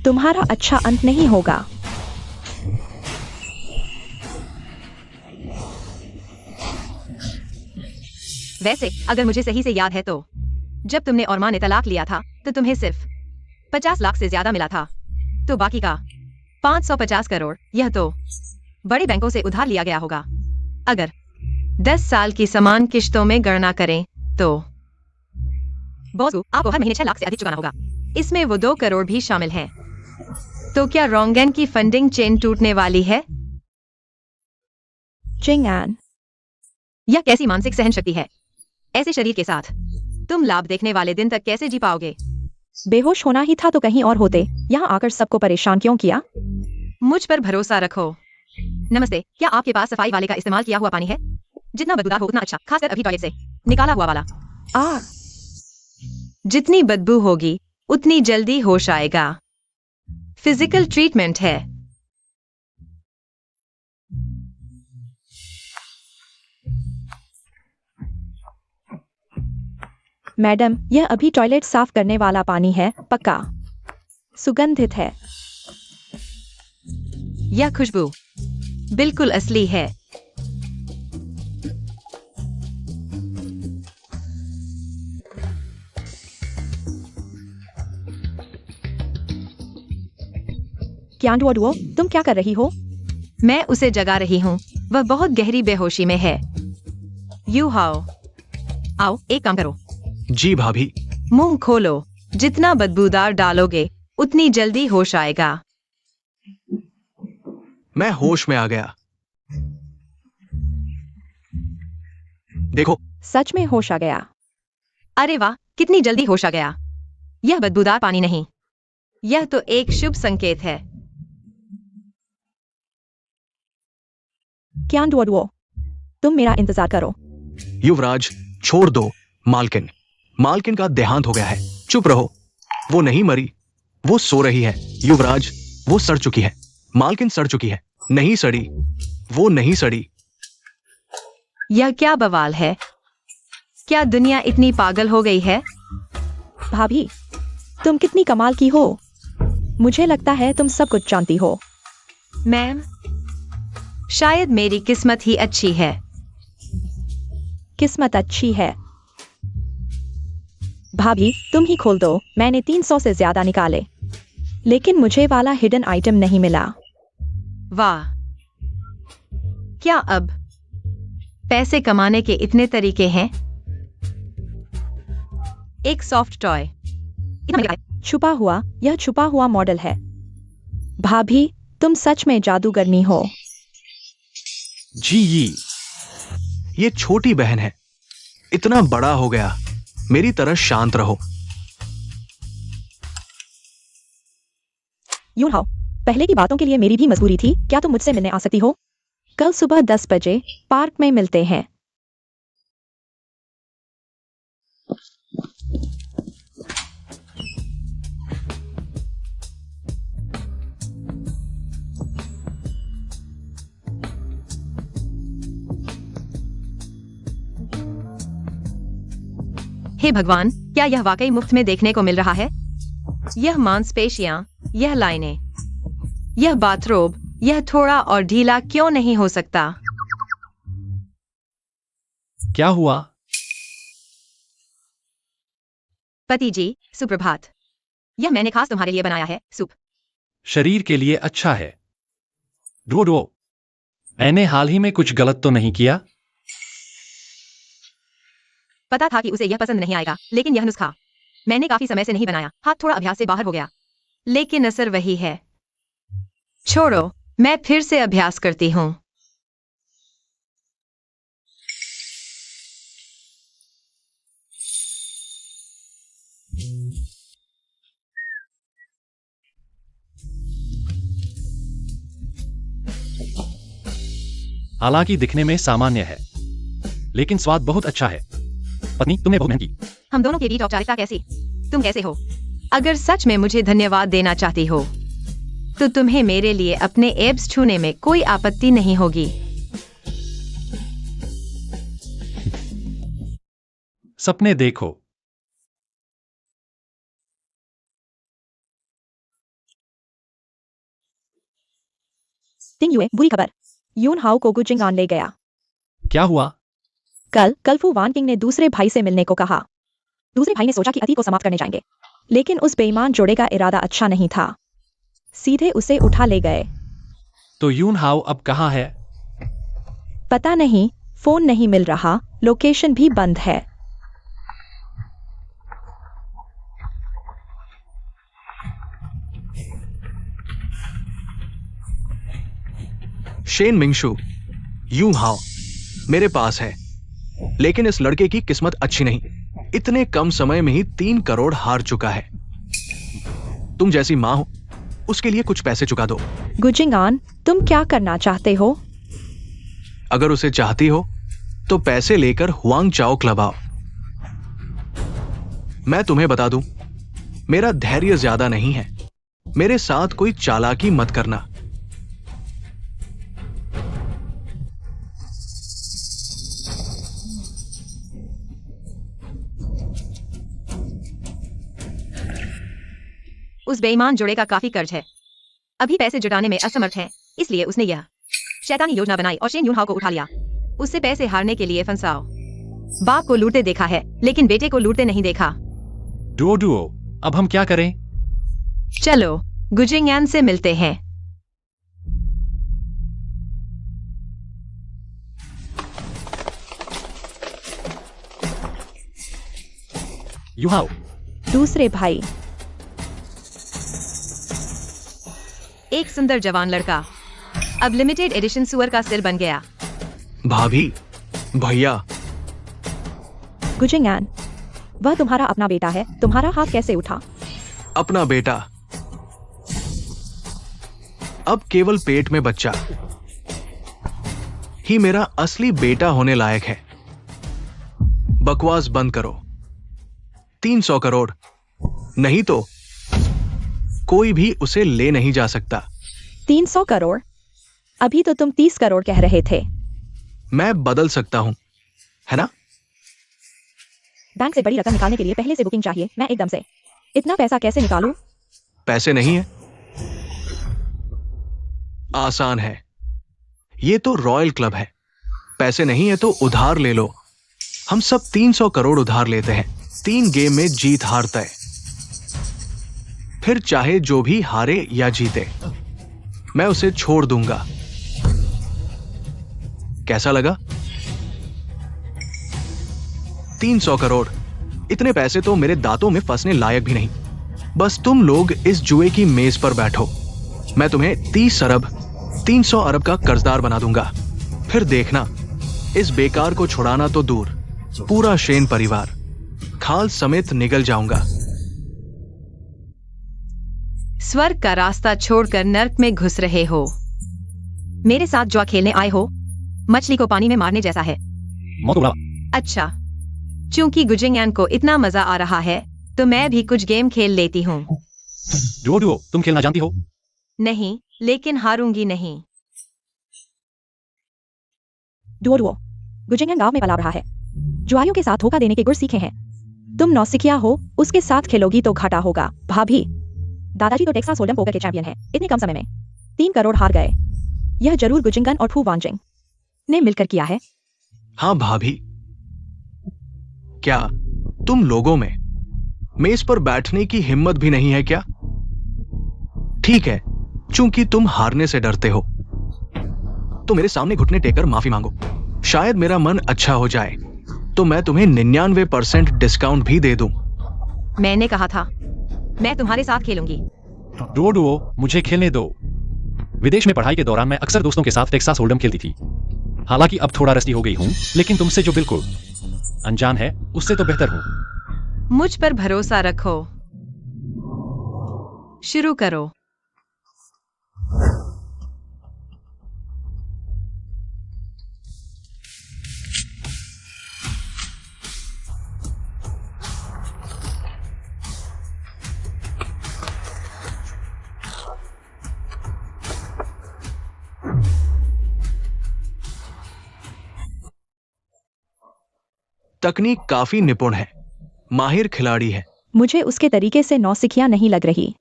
तुम्हारा अच्छा अंत नहीं होगा। वैसे अगर मुझे सही से याद है तो जब तुमने और माँ ने तलाक लिया था तो तुम्हें सिर्फ 50 लाख से ज्यादा मिला था, तो बाकी का 550 करोड़ यह तो बड़े बैंकों से उधार लिया गया होगा। अगर 10 साल की समान किश्तों में गणना करें तो बॉस, आपको हर महीने 6 लाख से अधिक चुकाना होगा। इसमें वो 2 करोड़ भी शामिल हैं। तो क्या रोंगन की फंडिंग चेन टूटने वाली है? चिंगआन, यह कैसी मानसिक सहन शक्ति है? ऐसे शरीर के साथ तुम लाभ देखने वाले दिन तक कैसे जी पाओगे? बेहोश होना ही था तो कहीं और होते। यहाँ आकर सबको परेशान क्यों किया? मुझ पर भरोसा रखो। नमस्ते, क्या आपके पास सफाई वाले का इस्तेमाल किया हुआ पानी है? जितना बदबूदार हो उतना अच्छा, खासकर अभी टॉयलेट से निकाला हुआ वाला। जितनी बदबू होगी उतनी जल्दी होश आएगा। फिजिकल ट्रीटमेंट है। मैडम, यह अभी टॉयलेट साफ करने वाला पानी है, पक्का सुगंधित है। यह खुशबू बिल्कुल असली है। क्या डुओ, तुम क्या कर रही हो? मैं उसे जगा रही हूँ, वह बहुत गहरी बेहोशी में है। यू हाओ, आओ एक काम करो, जी भाभी। मुंह खोलो, जितना बदबूदार डालोगे उतनी जल्दी होश आएगा। मैं होश में आ गया। देखो, सच में होश आ गया। अरे वाह, कितनी जल्दी होश आ गया। यह बदबूदार पानी नहीं, यह तो एक शुभ संकेत है। क्या डुओ, तुम मेरा इंतजार करो। युवराज छोड़ दो। मालकिन मालकिन का देहांत हो गया है। चुप रहो। वो नहीं मरी, वो सो रही है। युवराज, वो सड़ चुकी है। मालकिन सड़ चुकी है। नहीं सड़ी, वो नहीं सड़ी। यह क्या बवाल है? क्या दुनिया इतनी पागल हो गई है? भाभी, तुम कितनी कमाल की हो। मुझे लगता है तुम सब कुछ जानती हो। मैम, शायद मेरी किस्मत ही अच्छी है। किस्मत अच्छी है। भाभी, तुम ही खोल दो। मैंने 300 से ज्यादा निकाले, लेकिन मुझे वाला हिडन आइटम नहीं मिला। वाह, क्या अब पैसे कमाने के इतने तरीके हैं? एक सॉफ्ट टॉय। छुपा हुआ, यह छुपा हुआ मॉडल है। भाभी, तुम सच में जादूगरनी हो। जी ये छोटी बहन है, इतना बड़ा हो गया। मेरी तरह शांत रहो। यूं हाओ, पहले की बातों के लिए मेरी भी मजबूरी थी। क्या तुम मुझसे मिलने आ सकती हो? कल सुबह 10 बजे पार्क में मिलते हैं। हे भगवान, क्या यह वाकई मुफ्त में देखने को मिल रहा है? यह मांसपेशियां, यह लाइनें, यह बाथरोब, यह थोड़ा और ढीला क्यों नहीं हो सकता? क्या हुआ? पति जी, सुप्रभात। यह मैंने खास तुम्हारे लिए बनाया है, सूप। शरीर के लिए अच्छा है। डुओ, मैंने हाल ही में कुछ गलत तो नहीं किया? पता था कि उसे यह पसंद नहीं आएगा, लेकिन यह नुस्खा मैंने काफी समय से नहीं बनाया। हाथ थोड़ा अभ्यास से बाहर हो गया, लेकिन असर वही है। छोड़ो, मैं फिर से अभ्यास करती हूँ। हालांकि दिखने में सामान्य है, लेकिन स्वाद बहुत अच्छा है। पत्नी, तुमने बहुत मेहनत की। हम दोनों के बीच औपचारिकता कैसी? तुम कैसे हो? अगर सच में मुझे धन्यवाद देना चाहती हो, तो तुम्हें मेरे लिए अपने एब्स छूने में कोई आपत्ति नहीं होगी। सपने देखो। तिंग युए, बुरी खबर। यून हाओ को गुजिंगान ले गया। क्या हुआ? कल फू वान किंग ने दूसरे भाई से मिलने को कहा। दूसरे भाई ने सोचा कि अति को समाप्त करने जाएंगे, लेकिन उस बेईमान जोड़े का इरादा अच्छा नहीं था। सीधे उसे उठा ले गए। तो यून हाओ अब कहाँ है? पता नहीं, फोन नहीं मिल रहा, लोकेशन भी बंद है। शेन मिंगशु, यूं हाओ मेरे पास है, लेकिन इस लड़के की किस्मत अच्छी नहीं। इतने कम समय में ही 3 करोड़ हार चुका है। तुम जैसी मां हो, उसके लिए कुछ पैसे चुका दो। गुजिंगान, तुम क्या करना चाहते हो? अगर उसे चाहती हो तो पैसे लेकर हुआंग चाओ क्लब आओ। मैं तुम्हें बता दूं, मेरा धैर्य ज्यादा नहीं है। मेरे साथ कोई चालाकी मत करना। उस बेईमान जोड़े का काफी कर्ज है। अभी पैसे जुटाने में असमर्थ है, इसलिए उसने यह शैतानी योजना बनाई और शेन यूनहाओ को उठा लिया। उससे पैसे हारने के लिए फंसाओ। बाप को लूटते देखा है, लेकिन बेटे को लूटते नहीं देखा। डुओ, अब हम क्या करें? चलो गुजिंगयान से मिलते हैं। युहाओ, दूसरे भाई। एक सुंदर जवान लड़का अब लिमिटेड एडिशन सुअर का सिर बन गया। भाभी, भैया, गुजिंगयान, वह तुम्हारा अपना बेटा है, तुम्हारा हाथ कैसे उठा? अपना बेटा, अब केवल पेट में बच्चा ही मेरा असली बेटा होने लायक है। बकवास बंद करो। 300 करोड़, नहीं तो कोई भी उसे ले नहीं जा सकता। 300 करोड़? अभी तो तुम 30 करोड़ कह रहे थे। मैं बदल सकता हूं, है ना? बैंक से बड़ी रकम निकालने के लिए पहले से बुकिंग चाहिए। मैं एकदम से इतना पैसा कैसे निकालूं? पैसे नहीं है, आसान है। ये तो रॉयल क्लब है। पैसे नहीं है तो उधार ले लो। हम सब 300 करोड़ उधार लेते हैं। 3 गेम में जीत हार तय। फिर चाहे जो भी हारे या जीते, मैं उसे छोड़ दूंगा। कैसा लगा? 300 करोड़, इतने पैसे तो मेरे दांतों में फंसने लायक भी नहीं। बस तुम लोग इस जुए की मेज पर बैठो। मैं तुम्हें 30 अरब 300 अरब का कर्जदार बना दूंगा। फिर देखना, इस बेकार को छुड़ाना तो दूर, पूरा शेन परिवार खाल समेत निगल जाऊंगा। स्वर्ग का रास्ता छोड़कर नर्क में घुस रहे हो। मेरे साथ जुआ खेलने आए हो? मछली को पानी में मारने जैसा है। अच्छा, चूंकि गुजिंगयान को इतना मजा आ रहा है, तो मैं भी कुछ गेम खेल लेती हूँ। डुओ, तुम खेलना जानती हो? नहीं, लेकिन हारूंगी नहीं। डुओ, गुजिंगयान गांव में पला रहा है। जुआरियों के साथ धोखा देने के गुर सीखे हैं। तुम नौसिखिया हो, उसके साथ खेलोगी तो घाटा होगा। भाभी, दादाजी तो टेक्सास होल्डम पोकर के चैंपियन हैं। इतने कम समय में 3 करोड़ हार गए। यह जरूर गुजिंगन और फू वांजिंग ने मिलकर किया है। हाँ भाभी, क्या तुम लोगों में मेज पर बैठने की हिम्मत भी नहीं है क्या? ठीक है, चूंकि तुम हारने से डरते हो, तो मेरे सामने घुटने टेकर माफी मांगो। शायद मेरा मन अच्छा हो जाए, तो मैं तुम्हें 99% डिस्काउंट भी दे दूं। मैंने कहा था, मैं तुम्हारे साथ खेलूंगी। डुओ, मुझे खेलने दो। विदेश में पढ़ाई के दौरान मैं अक्सर दोस्तों के साथ टेक्सास होल्डम खेलती थी। हालांकि अब थोड़ा रस्टी हो गई हूं, लेकिन तुमसे जो बिल्कुल अनजान है, उससे तो बेहतर हूं। मुझ पर भरोसा रखो। शुरू करो। तकनीक काफी निपुण है, माहिर खिलाड़ी है। मुझे उसके तरीके से नौसिखिया नहीं लग रही।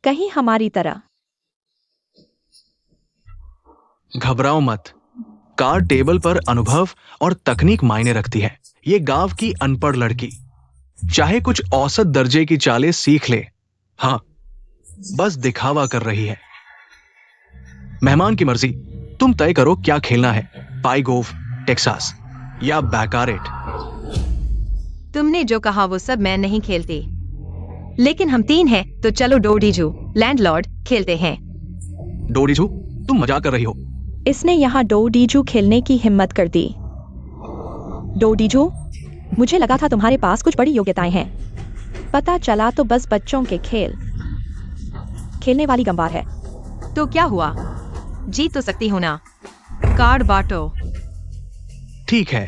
कहीं हमारी तरह। घबराओ मत, कार टेबल पर अनुभव और तकनीक मायने रखती है। ये गांव की अनपढ़ लड़की चाहे कुछ औसत दर्जे की चालें सीख ले, हाँ, बस दिखावा कर रही है। मेहमान की मर्जी, तुम तय करो क्या खेलना है, पाई गोव, टेक्सास या बैकारेट। तुमने जो कहा वो सब मैं नहीं खेलती, लेकिन हम 3 हैं, तो चलो डोडीजू लैंडलॉर्ड खेलते हैं। डोडीजू, तुम मजाक कर रही हो। इसने यहाँ डोडीजू खेलने की हिम्मत कर दी। डोडीजू, मुझे लगा था तुम्हारे पास कुछ बड़ी योग्यताएं हैं। पता चला तो बस बच्चों के खेल खेलने वाली गंवार है। तो क्या हुआ, जीत तो सकती हो ना। कार्ड बांटो। ठीक है,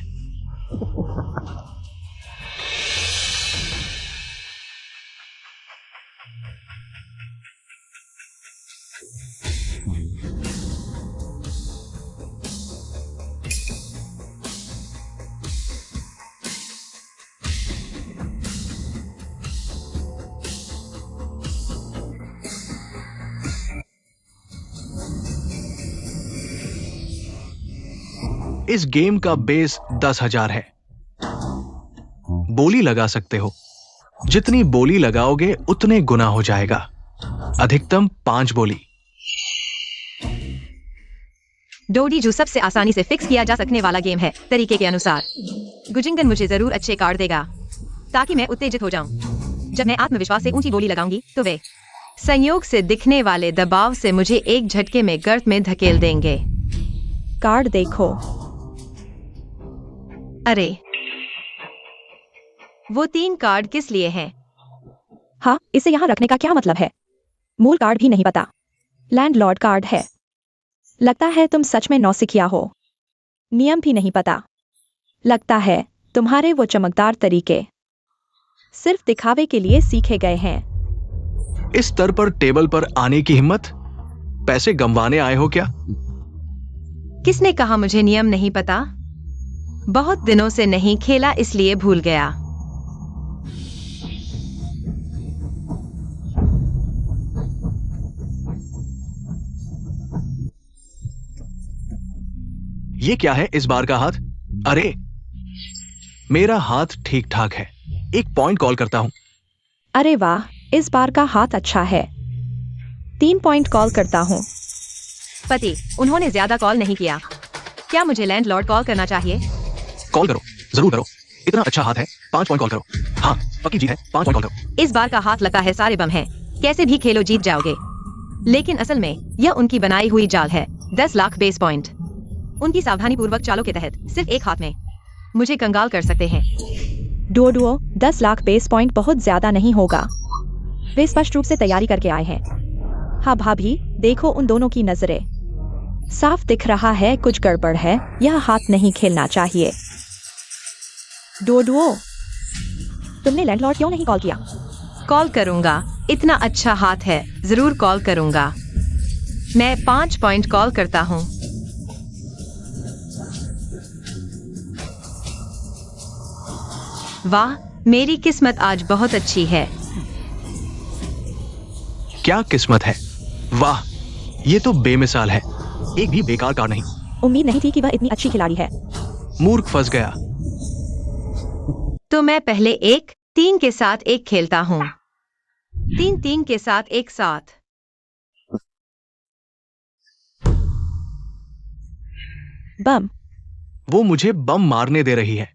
इस गेम का बेस 10,000 है। बोली लगा सकते हो, जितनी बोली लगाओगे उतने गुना हो जाएगा। अधिकतम 5 बोली। डोडी जो सबसे आसानी से फिक्स किया जा सकने वाला गेम है तरीके के अनुसार। गुजिंगन मुझे जरूर अच्छे कार्ड देगा ताकि मैं उत्तेजित हो जाऊं। जब मैं आत्मविश्वास से ऊंची बोली लगाऊंगी तो वे संयोग से दिखने वाले दबाव से मुझे एक झटके में गर्त में धकेल देंगे। कार्ड देखो। अरे, वो 3 कार्ड किस लिए हैं? हाँ, इसे यहाँ रखने का क्या मतलब है? मूल कार्ड भी नहीं पता। लैंडलॉर्ड कार्ड है। लगता है तुम सच में नौसिखिया हो। नियम भी नहीं पता। लगता है तुम्हारे वो चमकदार तरीके सिर्फ दिखावे के लिए सीखे गए हैं। इस स्तर पर टेबल पर आने की हिम्मत? पैसे गंवाने आए हो क्या? किसने कहा मुझे नियम नहीं पता? बहुत दिनों से नहीं खेला इसलिए भूल गया। ये क्या है इस बार का हाथ? अरे, मेरा हाथ ठीक ठाक है। एक पॉइंट कॉल करता हूं। अरे वाह, इस बार का हाथ अच्छा है। 3 पॉइंट कॉल करता हूँ। पति, उन्होंने ज्यादा कॉल नहीं किया। क्या मुझे लैंडलॉर्ड कॉल करना चाहिए? कॉल करो, जरूर करो। इतना अच्छा हाथ है, 5 पॉइंट कॉल करो। हाँ, पक्की जीत है, 5 पॉइंट कॉल करो। इस बार का हाथ लगता है सारे बम हैं। कैसे भी खेलो जीत जाओगे। लेकिन असल में यह उनकी बनाई हुई जाल है। 10 लाख बेस पॉइंट। उनकी सावधानी पूर्वक चालों के तहत सिर्फ एक हाथ में मुझे कंगाल कर सकते हैं। डुओ 10 लाख बेस पॉइंट बहुत ज्यादा नहीं होगा। वे स्पष्ट रूप से तैयारी करके आए हैं। हाँ भाभी, देखो उन दोनों की नजरें। साफ दिख रहा है कुछ गड़बड़ है। यह हाथ नहीं खेलना चाहिए। डुओ, तुमने लैंडलॉर्ड क्यों नहीं कॉल किया? कॉल करूंगा, इतना अच्छा हाथ है, जरूर कॉल करूंगा। मैं 5 पॉइंट कॉल करता हूं। वाह, मेरी किस्मत आज बहुत अच्छी है। क्या किस्मत है? वाह, ये तो बेमिसाल है। एक भी बेकार कार्ड नहीं। उम्मीद नहीं थी कि वह इतनी अच्छी खिलाड़ी है। मूर्ख फंस गया। तो मैं पहले 1 3 के साथ एक खेलता हूं। 3 3 के साथ एक साथ। बम। वो मुझे बम मारने दे रही है।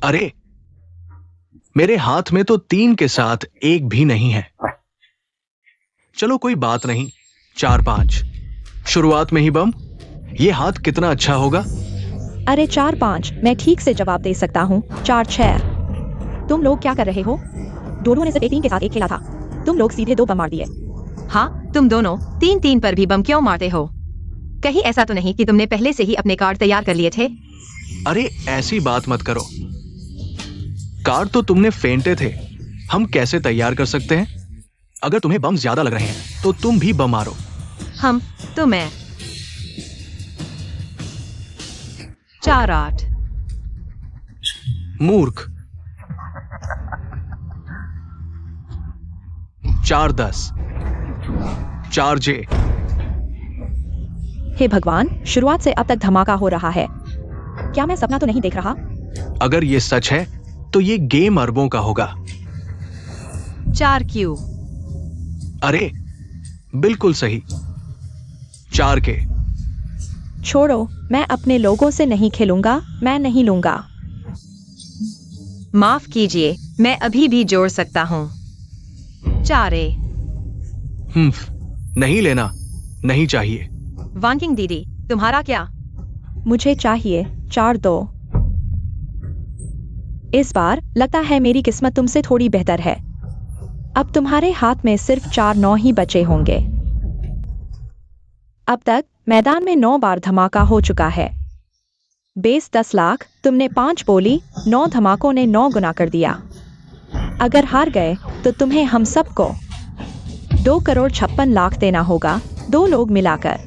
अरे, मेरे हाथ में तो 3 के साथ एक भी नहीं है। चलो कोई बात नहीं, 4 5। शुरुआत में ही बम। ये हाथ कितना अच्छा होगा। अरे 4 5, मैं ठीक से जवाब दे सकता हूँ। 4 6। तुम लोग क्या कर रहे हो? डोडो ने सिर्फ 3 के साथ एक खेला था। तुम लोग सीधे 2 बम मार दिए। हाँ, तुम दोनों 3 3 पर भी बम क्यों मारते हो? कहीं ऐसा तो नहीं कि तुमने पहले से ही अपने कार्ड तैयार कर लिए थे? अरे, ऐसी बात मत करो। कार्ड तो तुमने फेंटे थे। हम कैसे तैयार कर सकते हैं? अगर तुम्हें बम ज्यादा लग रहे हैं तो तुम भी बम मारो। हम तो मैं 4 8। मूर्ख। 4 10। 4 जे। हे भगवान, शुरुआत से अब तक धमाका हो रहा है। क्या मैं सपना तो नहीं देख रहा? अगर ये सच है तो ये गेम अरबों का होगा। 4 क्यू। अरे, बिल्कुल सही। 4 के। छोड़ो, मैं अपने लोगों से नहीं खेलूंगा। मैं नहीं लूंगा। माफ कीजिए, मैं अभी भी जोड़ सकता हूँ। 4 ए। नहीं लेना, नहीं चाहिए। वांकिंग दीदी, तुम्हारा क्या? मुझे चाहिए 4 2। इस बार लगता है मेरी किस्मत तुमसे थोड़ी बेहतर है। अब तुम्हारे हाथ में सिर्फ 4 9 ही बचे होंगे। अब तक मैदान में 9 बार धमाका हो चुका है। बेस 10 लाख, तुमने 5 बोली, 9 धमाकों ने 9 गुना कर दिया। अगर हार गए तो तुम्हें हम सबको 2 करोड़ 56 लाख देना होगा, 2 लोग मिलाकर,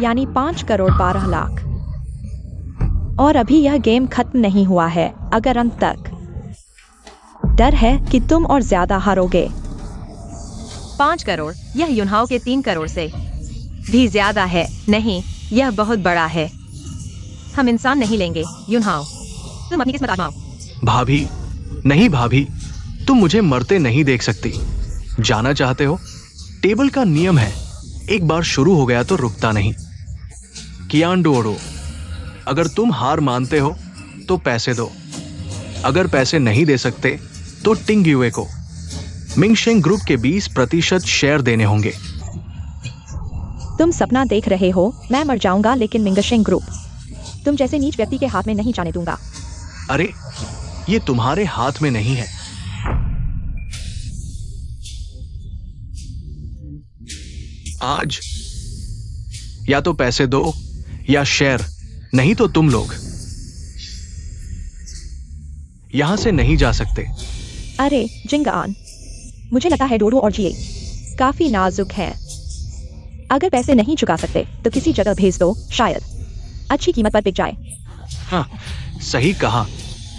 यानी 5 करोड़ 12 लाख। और अभी यह गेम खत्म नहीं हुआ है। अगर अंत तक डर है कि तुम और ज्यादा हारोगे। 5 करोड़, यह युनहाओ के 3 करोड़ से भी ज्यादा है। नहीं, यह बहुत बड़ा है। हम इंसान नहीं लेंगे, युनहाओ। तुम अपनी किस्मत आजमाओ। भाभी, नहीं भाभी, तुम मुझे मरते नहीं देख सकती। जाना चाहते हो? टेबल का नियम है, एक बार शुरू हो गया तो रुकता नहीं। कियान डोरो, अगर तुम हार मानते हो तो पैसे दो। अगर पैसे नहीं दे सकते तो टिंग युए को मिंगशेंग ग्रुप के 20% शेयर देने होंगे। तुम सपना देख रहे हो, मैं मर जाऊंगा, लेकिन मिंगशेंग ग्रुप तुम जैसे नीच व्यक्ति के हाथ में नहीं जाने दूंगा। अरे, ये तुम्हारे हाथ में नहीं है। आज या तो पैसे दो या शेयर, नहीं तो तुम लोग यहां से नहीं जा सकते। अरे जिंगान, मुझे लगता है डोडो और जिए काफी नाजुक हैं। अगर पैसे नहीं चुका सकते तो किसी जगह भेज दो, शायद अच्छी कीमत पर बिक जाए। हाँ, सही कहा।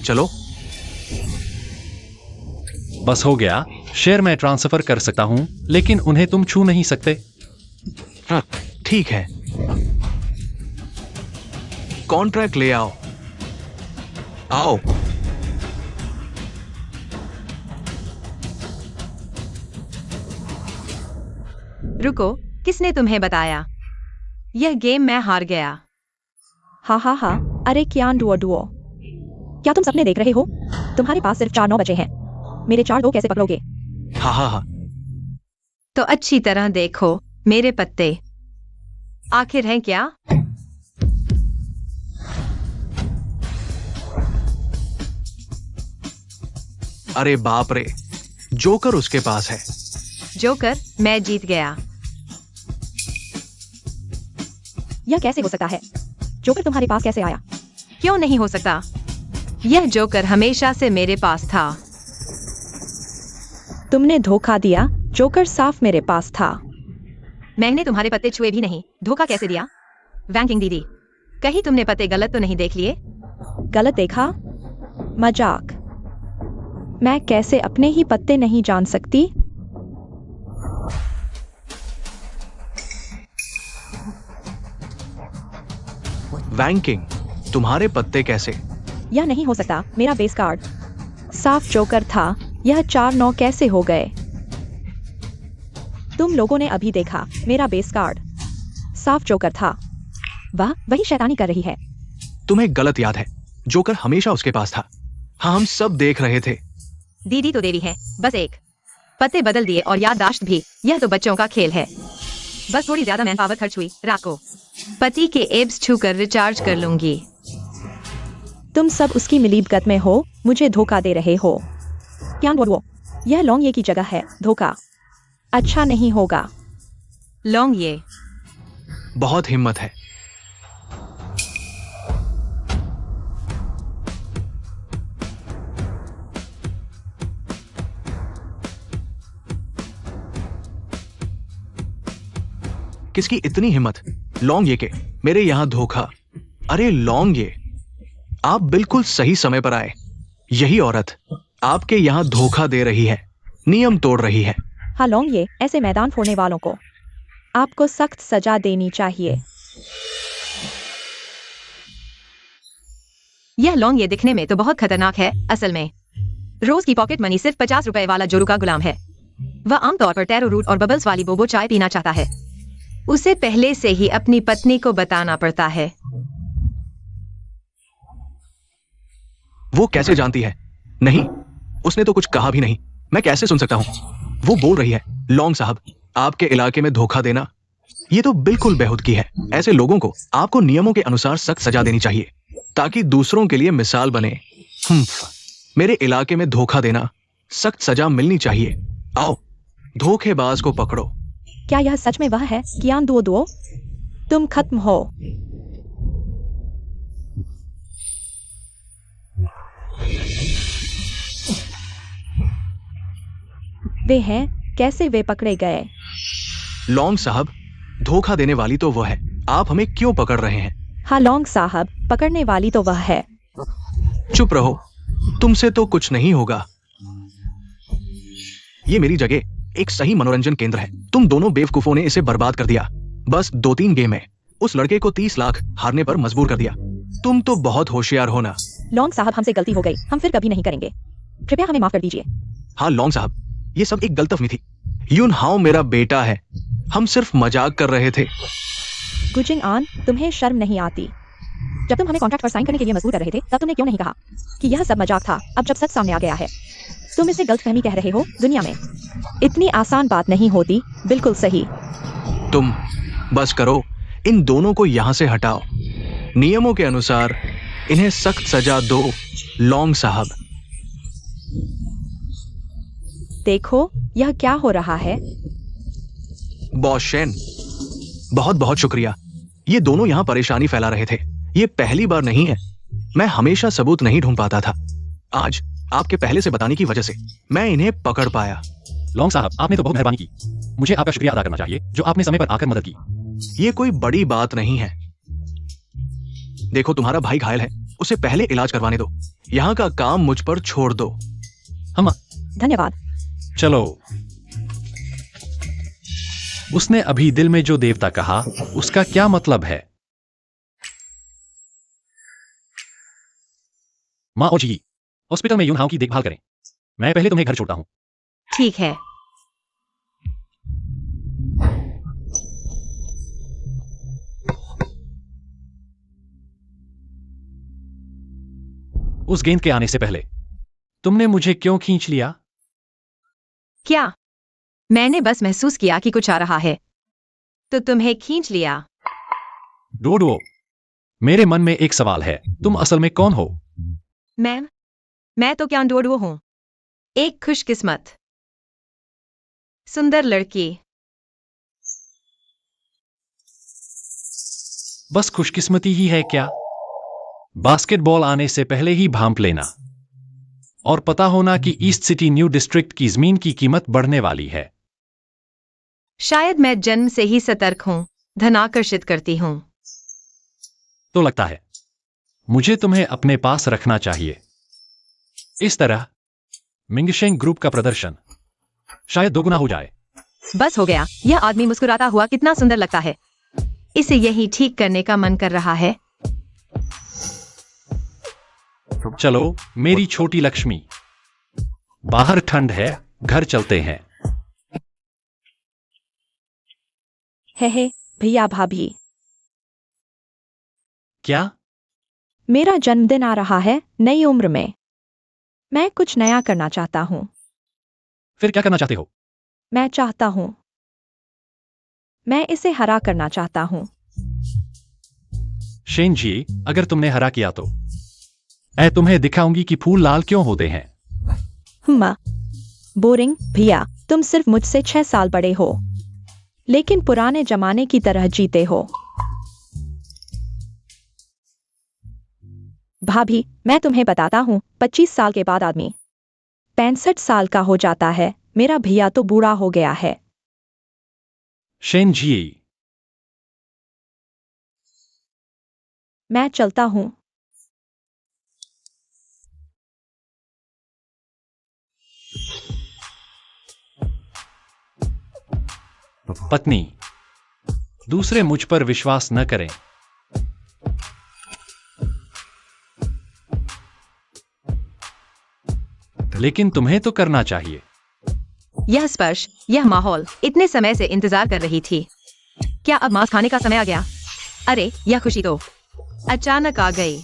चलो। बस हो गया। शेयर मैं ट्रांसफर कर सकता हूं, लेकिन उन्हें तुम छू नहीं सकते। हाँ, ठीक है। कॉन्ट्रैक्ट ले आओ। आओ। रुको, किसने तुम्हें बताया? यह गेम मैं हार गया। हा हा हा, अरे कियान डुओ डुओ, क्या तुम सपने देख रहे हो? तुम्हारे पास सिर्फ 4 9 बचे हैं। मेरे 4 2 कैसे पकड़ोगे? हाँ हाँ हाँ। तो अच्छी तरह देखो मेरे पत्ते आखिर हैं क्या? अरे बाप रे, जोकर उसके पास है। जोकर, मैं जीत गया। यह कैसे हो सकता है? जोकर तुम्हारे पास कैसे आया? क्यों नहीं हो सकता? यह जोकर हमेशा से मेरे पास था। तुमने धोखा दिया। जोकर साफ मेरे पास था। मैंने तुम्हारे पत्ते छुए भी नहीं, धोखा कैसे दिया? वैंकिंग दीदी, कहीं तुमने पत्ते गलत तो नहीं देख लिए? गलत देखा? मजाक। मैं कैसे अपने ही पत्ते नहीं जान सकती? वैंकिंग, तुम्हारे पत्ते कैसे? यह नहीं हो सकता, मेरा बेस कार्ड साफ जोकर था। यह 4 9 कैसे हो गए? तुम लोगों ने अभी देखा, मेरा बेस कार्ड साफ जोकर था। वाह, वही शैतानी कर रही है। तुम्हें गलत याद है, जोकर हमेशा उसके पास था। हाँ, हम सब देख रहे थे। दीदी तो देवी है, बस एक पत्ते बदल दिए और याददाश्त भी। यह तो बच्चों का खेल है। बस थोड़ी ज्यादा मैन पावर खर्च हुई। रात को पति के एब्स छूकर रिचार्ज कर लूंगी। तुम सब उसकी मिलीभगत में हो, मुझे धोखा दे रहे हो। क्या बोलो? यह लॉन्ग ये की जगह है। धोखा अच्छा नहीं होगा। लॉन्ग ये बहुत हिम्मत है। किसकी इतनी हिम्मत? लॉन्ग ये के मेरे यहां धोखा। अरे लॉन्ग ये, आप बिल्कुल सही समय पर आए। यही औरत आपके यहां धोखा दे रही है, नियम तोड़ रही है। हाँ लॉन्ग ये, ऐसे मैदान फोड़ने वालों को आपको सख्त सजा देनी चाहिए। यह लॉन्ग ये दिखने में तो बहुत खतरनाक है। असल में रोज की पॉकेट मनी सिर्फ 50 रुपए वाला जोरू का गुलाम है। वह आमतौर पर टैरो रूट और बबल्स वाली बोबो चाय पीना चाहता है। उसे पहले से ही अपनी पत्नी को बताना पड़ता है। वो कैसे जानती है? नहीं, उसने तो कुछ कहा भी नहीं। मैं कैसे सुन सकता हूं? वो बोल रही है, लॉन्ग साहब, आपके इलाके में धोखा देना ये तो बिल्कुल बेहुदगी है। ऐसे लोगों को आपको नियमों के अनुसार सख्त सजा देनी चाहिए ताकि दूसरों के लिए मिसाल बने। मेरे इलाके में धोखा देना, सख्त सजा मिलनी चाहिए। आओ, धोखेबाज को पकड़ो। क्या यह सच में वह है? कियान दुओ दुओ, तुम खत्म हो। वे हैं, कैसे वे पकड़े गए? लॉन्ग साहब, धोखा देने वाली तो वह है, आप हमें क्यों पकड़ रहे हैं? हाँ लॉन्ग साहब, पकड़ने वाली तो वह है। चुप रहो, तुमसे तो कुछ नहीं होगा। ये मेरी जगह एक सही मनोरंजन केंद्र है। तुम दोनों बेवकूफों ने इसे बर्बाद कर दिया। बस 2-3 गेम है, उस लड़के को 30 लाख हारने पर मजबूर कर दिया। तुम तो बहुत होशियार हो ना। लॉन्ग साहब, हमसे गलती हो गई, हम फिर कभी नहीं करेंगे, कृपया हमें माफ कर दीजिए। हाँ लॉन्ग साहब, ये सब एक गलतफहमी थी। यून हाओ मेरा बेटा है, हम सिर्फ मजाक कर रहे थे। गुजिंग आन, तुम्हें शर्म नहीं आती? जब तुम हमें कॉन्ट्रैक्ट पर साइन करने के लिए मजबूर कर रहे थे, तब तुमने क्यों नहीं कहा कि यह सब मजाक था? अब जब सच सामने आ गया है, तुम इसे गलतफहमी कह रहे हो। दुनिया में इतनी आसान बात नहीं होती। बिल्कुल सही। तुम बस करो, इन दोनों को यहाँ से हटाओ। नियमों के अनुसार इन्हें सख्त सजा दो, लॉन्ग साहब। देखो यह क्या हो रहा है। बॉस शेन, बहुत बहुत शुक्रिया। ये दोनों यहाँ परेशानी फैला रहे थे। ये पहली बार नहीं है। मैं हमेशा सबूत नहीं ढूंढ पाता था। आज आपके पहले से बताने की वजह से मैं इन्हें पकड़ पाया। लॉन्ग साहब, आपने तो बहुत मेहरबानी की। मुझे आपका शुक्रिया अदा करना चाहिए जो आपने समय पर आकर मदद की। ये कोई बड़ी बात नहीं है। देखो तुम्हारा भाई घायल है, उसे पहले इलाज करवाने दो। यहाँ का काम मुझ पर छोड़ दो। हम धन्यवाद। चलो। उसने अभी दिल में जो देवता कहा, उसका क्या मतलब है? माँ और जी, हॉस्पिटल में यून हाओ की देखभाल करें। मैं पहले तुम्हें घर छोड़ता हूं। ठीक है। उस गेंद के आने से पहले तुमने मुझे क्यों खींच लिया? क्या? मैंने बस महसूस किया कि कुछ आ रहा है, तो तुम्हें खींच लिया। डोडो, मेरे मन में एक सवाल है। तुम असल में कौन हो? मैं तो क्या डोडो हूं। एक खुशकिस्मत सुंदर लड़की। बस खुशकिस्मती ही है क्या? बास्केटबॉल आने से पहले ही भांप लेना और पता होना कि ईस्ट सिटी न्यू डिस्ट्रिक्ट की जमीन की कीमत बढ़ने वाली है। शायद मैं जन्म से ही सतर्क हूं, धन आकर्षित करती हूं। तो लगता है मुझे तुम्हें अपने पास रखना चाहिए। इस तरह मिंगशेंग ग्रुप का प्रदर्शन शायद दोगुना हो जाए। बस हो गया। यह आदमी मुस्कुराता हुआ कितना सुंदर लगता है। इसे यही ठीक करने का मन कर रहा है। चलो मेरी छोटी लक्ष्मी, बाहर ठंड है, घर चलते हैं। हे भैया भाभी, क्या? मेरा जन्मदिन आ रहा है नई उम्र में। मैं कुछ नया करना चाहता हूँ। फिर क्या करना चाहते हो? मैं चाहता हूँ, मैं इसे हरा करना चाहता हूँ। शेन जी, अगर तुमने हरा किया तो मैं तुम्हें दिखाऊंगी कि फूल लाल क्यों होते हैं। माँ, बोरिंग भैया, तुम सिर्फ मुझसे 6 साल बड़े हो, लेकिन पुराने जमाने की तरह जीते हो। भाभी, मैं तुम्हें बताता हूँ, 25 साल के बाद आदमी 65 साल का हो जाता है। मेरा भैया तो बूढ़ा हो गया है। शेन जी, मैं चलता हूँ। पत्नी, दूसरे मुझ पर विश्वास न करें। लेकिन तुम्हें तो करना चाहिए। यह स्पर्श, यह माहौल इतने समय से इंतजार कर रही थी। क्या अब मांस खाने का समय आ गया? अरे यह खुशी तो अचानक आ गई।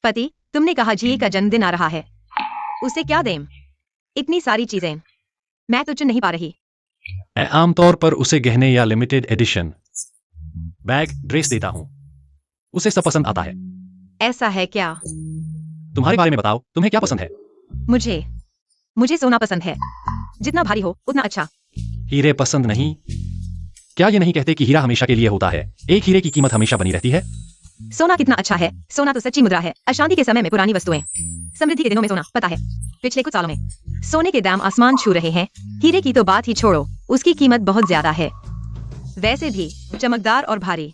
पति, तुमने कहा जी का जन्मदिन आ रहा है। उसे क्या दें? इतनी सारी चीजें, मैं तो चुन नहीं पा रही। मैं आमतौर पर उसे गहने या लिमिटेड एडिशन बैग, ड्रेस देता हूं। उसे सब पसंद आता है। ऐसा है क्या? तुम्हारे बारे में बताओ, तुम्हें क्या पसंद है? मुझे सोना पसंद है। जितना भारी हो उतना अच्छा। हीरे पसंद नहीं? क्या ये नहीं कहते कि हीरा हमेशा के लिए होता है? एक हीरे की कीमत हमेशा बनी रहती है। सोना कितना अच्छा है। सोना तो सच्ची मुद्रा है। अशांति के समय में पुरानी वस्तुएं, समृद्धि के दिनों में सोना। पता है, पिछले कुछ सालों में सोने के दाम आसमान छू रहे हैं। हीरे की तो बात ही छोड़ो, उसकी कीमत बहुत ज्यादा है। वैसे भी चमकदार और भारी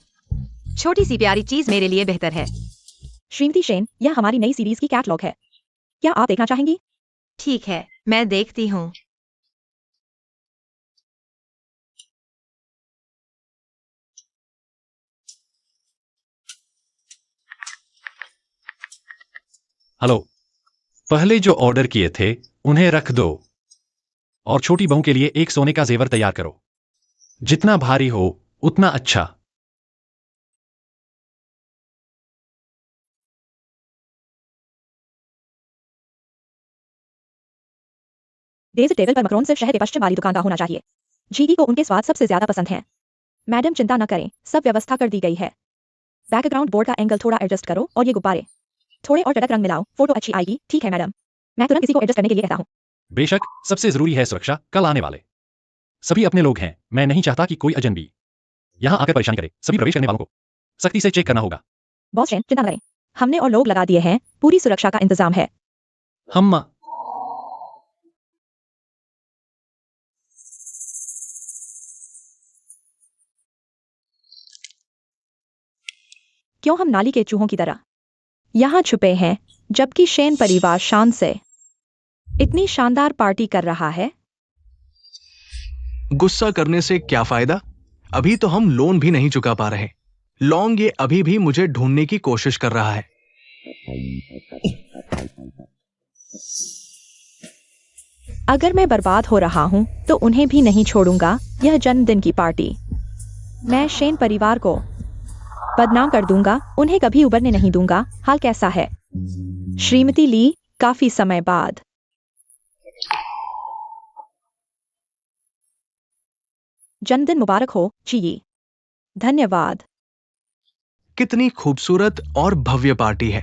छोटी सी प्यारी चीज मेरे लिए बेहतर है। श्रीमती शेन, यह हमारी नई सीरीज की कैटलॉग है। क्या आप देखना चाहेंगी? ठीक है, मैं देखती हूँ। हेलो, पहले जो ऑर्डर किए थे उन्हें रख दो और छोटी बहू के लिए एक सोने का जेवर तैयार करो। जितना भारी हो उतना अच्छा। डेजर्ट टेबल पर मकरोन सिर्फ शहर के पश्चिम वाली दुकान का होना चाहिए। जीगी को उनके स्वाद सबसे ज्यादा पसंद है। मैडम चिंता न करें, सब व्यवस्था कर दी गई है। बैकग्राउंड बोर्ड का एंगल थोड़ा एडजस्ट करो और ये गुब्बारे थोड़े और चटक रंग मिलाओ, फोटो अच्छी आएगी। ठीक है मैडम, मैं तुरंत किसी को एडजस्ट करने के लिए कहता हूँ। बेशक, सबसे जरूरी है सुरक्षा। कल आने वाले सभी अपने लोग हैं। मैं नहीं चाहता कि कोई अजनबी यहां आकर परेशान करे। सभी प्रवेश करने वालों को सख्ती से चेक करना होगा। बॉस शेन, चिंता न करें, हमने और लोग लगा दिए हैं। पूरी सुरक्षा का इंतजाम है। हम क्यों हम नाली के चूहों की तरह यहाँ छुपे हैं, जबकि शेन परिवार शान से इतनी शानदार पार्टी कर रहा है? गुस्सा करने से क्या फायदा? अभी तो हम लोन भी नहीं चुका पा रहे। लॉन्ग ये अभी भी मुझे ढूंढने की कोशिश कर रहा है। अगर मैं बर्बाद हो रहा हूँ तो उन्हें भी नहीं छोड़ूंगा। यह जन्मदिन की पार्टी, मैं शेन परिवार को बदनाम कर दूंगा, उन्हें कभी उबरने नहीं दूंगा। हाल कैसा है श्रीमती ली? काफी समय बाद। जन्मदिन मुबारक हो जी। धन्यवाद। कितनी खूबसूरत और भव्य पार्टी है।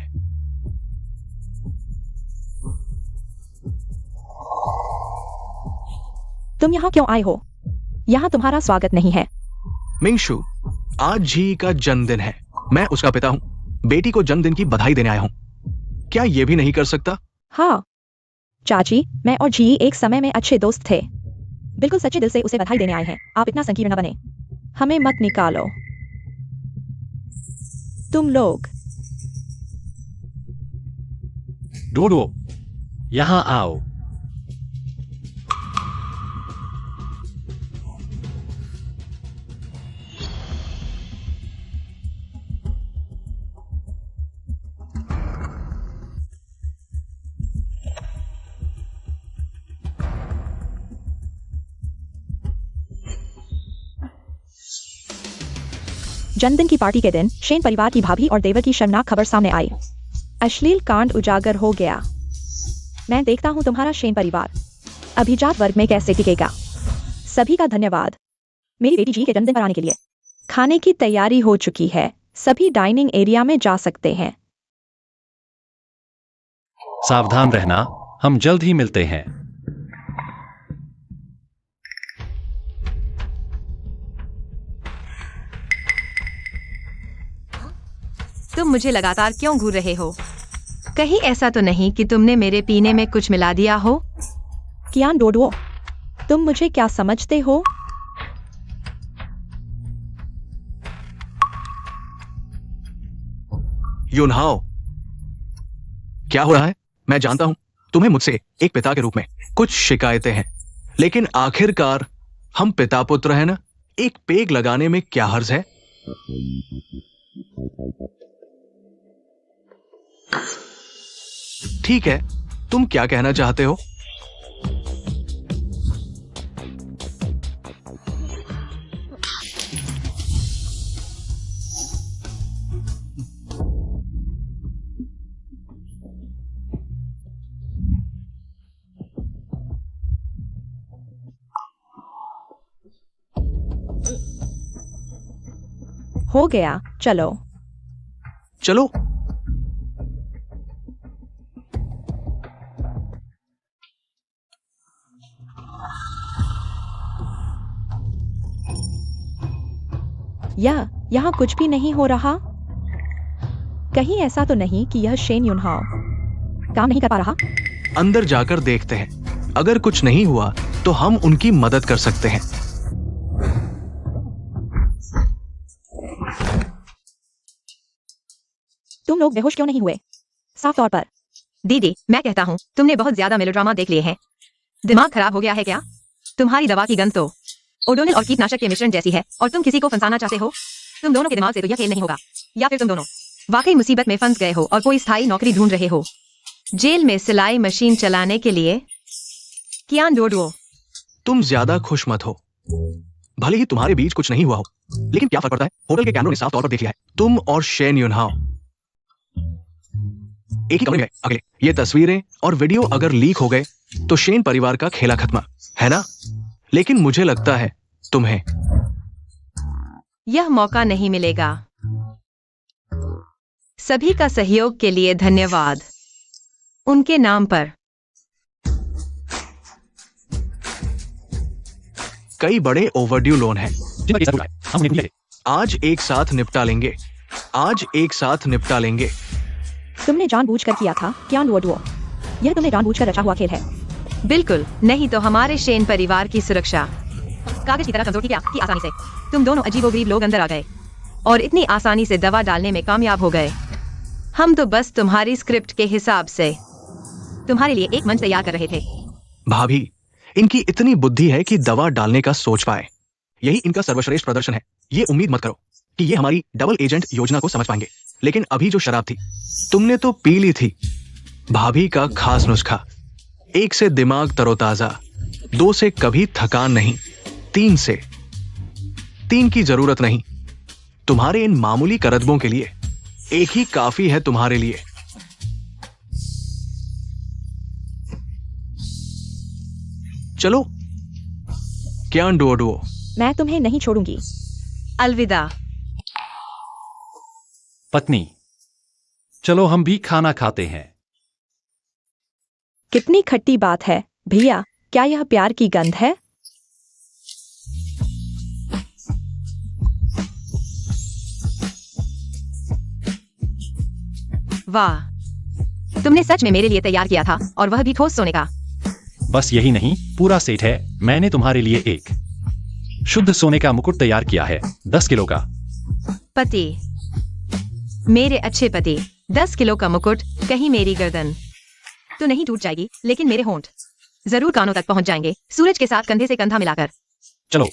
तुम यहाँ क्यों आए हो? यहाँ तुम्हारा स्वागत नहीं है। मिंगशु, आज जी का जन्मदिन है। मैं उसका पिता हूं। बेटी को जन्मदिन की बधाई देने आया हूं। क्या ये भी नहीं कर सकता? हाँ चाची, मैं और जी एक समय में अच्छे दोस्त थे। बिल्कुल सच्चे दिल से उसे बधाई देने आए हैं। आप इतना संकीर्ण न बने। हमें मत निकालो। तुम लोग डोडो, यहां आओ। जन्मदिन की पार्टी के दिन शेन परिवार की भाभी और देवर की शर्मनाक खबर सामने आई। अश्लील कांड उजागर हो गया। मैं देखता हूं तुम्हारा शेन परिवार अभिजात वर्ग में कैसे टिकेगा। सभी का धन्यवाद मेरी बेटी जी के जन्मदिन पर आने के लिए। खाने की तैयारी हो चुकी है। सभी डाइनिंग एरिया में जा सकते हैं। सावधान रहना, हम जल्द ही मिलते हैं। तुम मुझे लगातार क्यों घूर रहे हो? कहीं ऐसा तो नहीं कि तुमने मेरे पीने में कुछ मिला दिया हो? कियान डोडो, तुम मुझे क्या समझते हो? युनहाओ, क्या हो रहा है? मैं जानता हूं तुम्हें मुझसे एक पिता के रूप में कुछ शिकायतें हैं, लेकिन आखिरकार हम पिता पुत्र हैं ना। एक पेग लगाने में क्या हर्ज है? ठीक है, तुम क्या कहना चाहते हो? हो गया, चलो। चलो। यहाँ कुछ भी नहीं हो रहा। कहीं ऐसा तो नहीं कि यह शेन युनहाओ काम नहीं कर पा रहा? अंदर जाकर देखते हैं। अगर कुछ नहीं हुआ तो हम उनकी मदद कर सकते हैं। तुम लोग बेहोश क्यों नहीं हुए? साफ तौर पर। दीदी, मैं कहता हूँ तुमने बहुत ज्यादा मेलोड्रामा देख लिए हैं। दिमाग खराब हो गया है क्या? तुम्हारी दवा की गंध तो ओडोनिल और कीटनाशक के मिश्रण जैसी है और तुम किसी को फंसाना चाहते हो। तुम दोनों के दिमाग से तो यह खेल नहीं होगा। या फिर तुम दोनों वाकई मुसीबत में फंस गए हो और कोई स्थायी नौकरी ढूंढ रहे हो। जेल में सिलाई मशीन चलाने के लिए। कियान डोडुओ, तुम ज्यादा खुश मत हो। भले ही तुम्हारे बीच कुछ नहीं हुआ हो, लेकिन क्या फर्क पड़ता है? होटल के कैमरों ने साफ तौर पर देख लिया है। तुम और शेन युनहाओ एक ही कमरे में अकेले। ये तस्वीरें और वीडियो अगर लीक हो गए तो शेन परिवार का खेला खत्म है ना? लेकिन मुझे लगता है तुम्हें यह मौका नहीं मिलेगा। सभी का सहयोग के लिए धन्यवाद। उनके नाम पर कई बड़े ओवरड्यू लोन हैं। जिनका केस उठाए, हम उन्हें ढूंढेंगे। आज एक साथ निपटा लेंगे। आज एक साथ निपटा लेंगे। तुमने जानबूझकर किया था, कियान डोडुओ। यह तुमने जानबूझकर रचा हुआ खेल है। बिल्कुल नहीं तो हमारे शेन परिवार की सुरक्षा कागज की तरह कमजोर थी क्या कि आसानी से तुम दोनों अजीबोगरीब लोग अंदर आ गए और इतनी आसानी से दवा डालने में कामयाब हो गए। हम तो बस तुम्हारी स्क्रिप्ट के हिसाब से तुम्हारे लिए एक मंच तैयार कर रहे थे। भाभी, इनकी इतनी बुद्धि है कि दवा डालने का सोच पाए। यही इनका सर्वश्रेष्ठ प्रदर्शन है। ये उम्मीद मत करो कि ये हमारी डबल एजेंट योजना को समझ पाएंगे। लेकिन अभी जो शराब थी तुमने तो पी ली थी। भाभी का खास नुस्खा। 1 से दिमाग तरोताजा, 2 से कभी थकान नहीं, 3 से 3 की जरूरत नहीं। तुम्हारे इन मामूली करतबों के लिए एक ही काफी है तुम्हारे लिए। चलो कियान डोडुओ। मैं तुम्हें नहीं छोड़ूंगी। अलविदा। पत्नी, चलो हम भी खाना खाते हैं। कितनी खट्टी बात है भैया। क्या यह प्यार की गंध है? वाह, तुमने सच में मेरे लिए तैयार किया था और वह भी ठोस सोने का। बस यही नहीं, पूरा सेट है। मैंने तुम्हारे लिए एक शुद्ध सोने का मुकुट तैयार किया है, 10 किलो का। पति, मेरे अच्छे पति, 10 किलो का मुकुट। कहीं मेरी गर्दन तो नहीं टूट जाएगी, लेकिन मेरे होंठ जरूर कानों तक पहुंच जाएंगे, सूरज के साथ कंधे से कंधा मिलाकर। चलो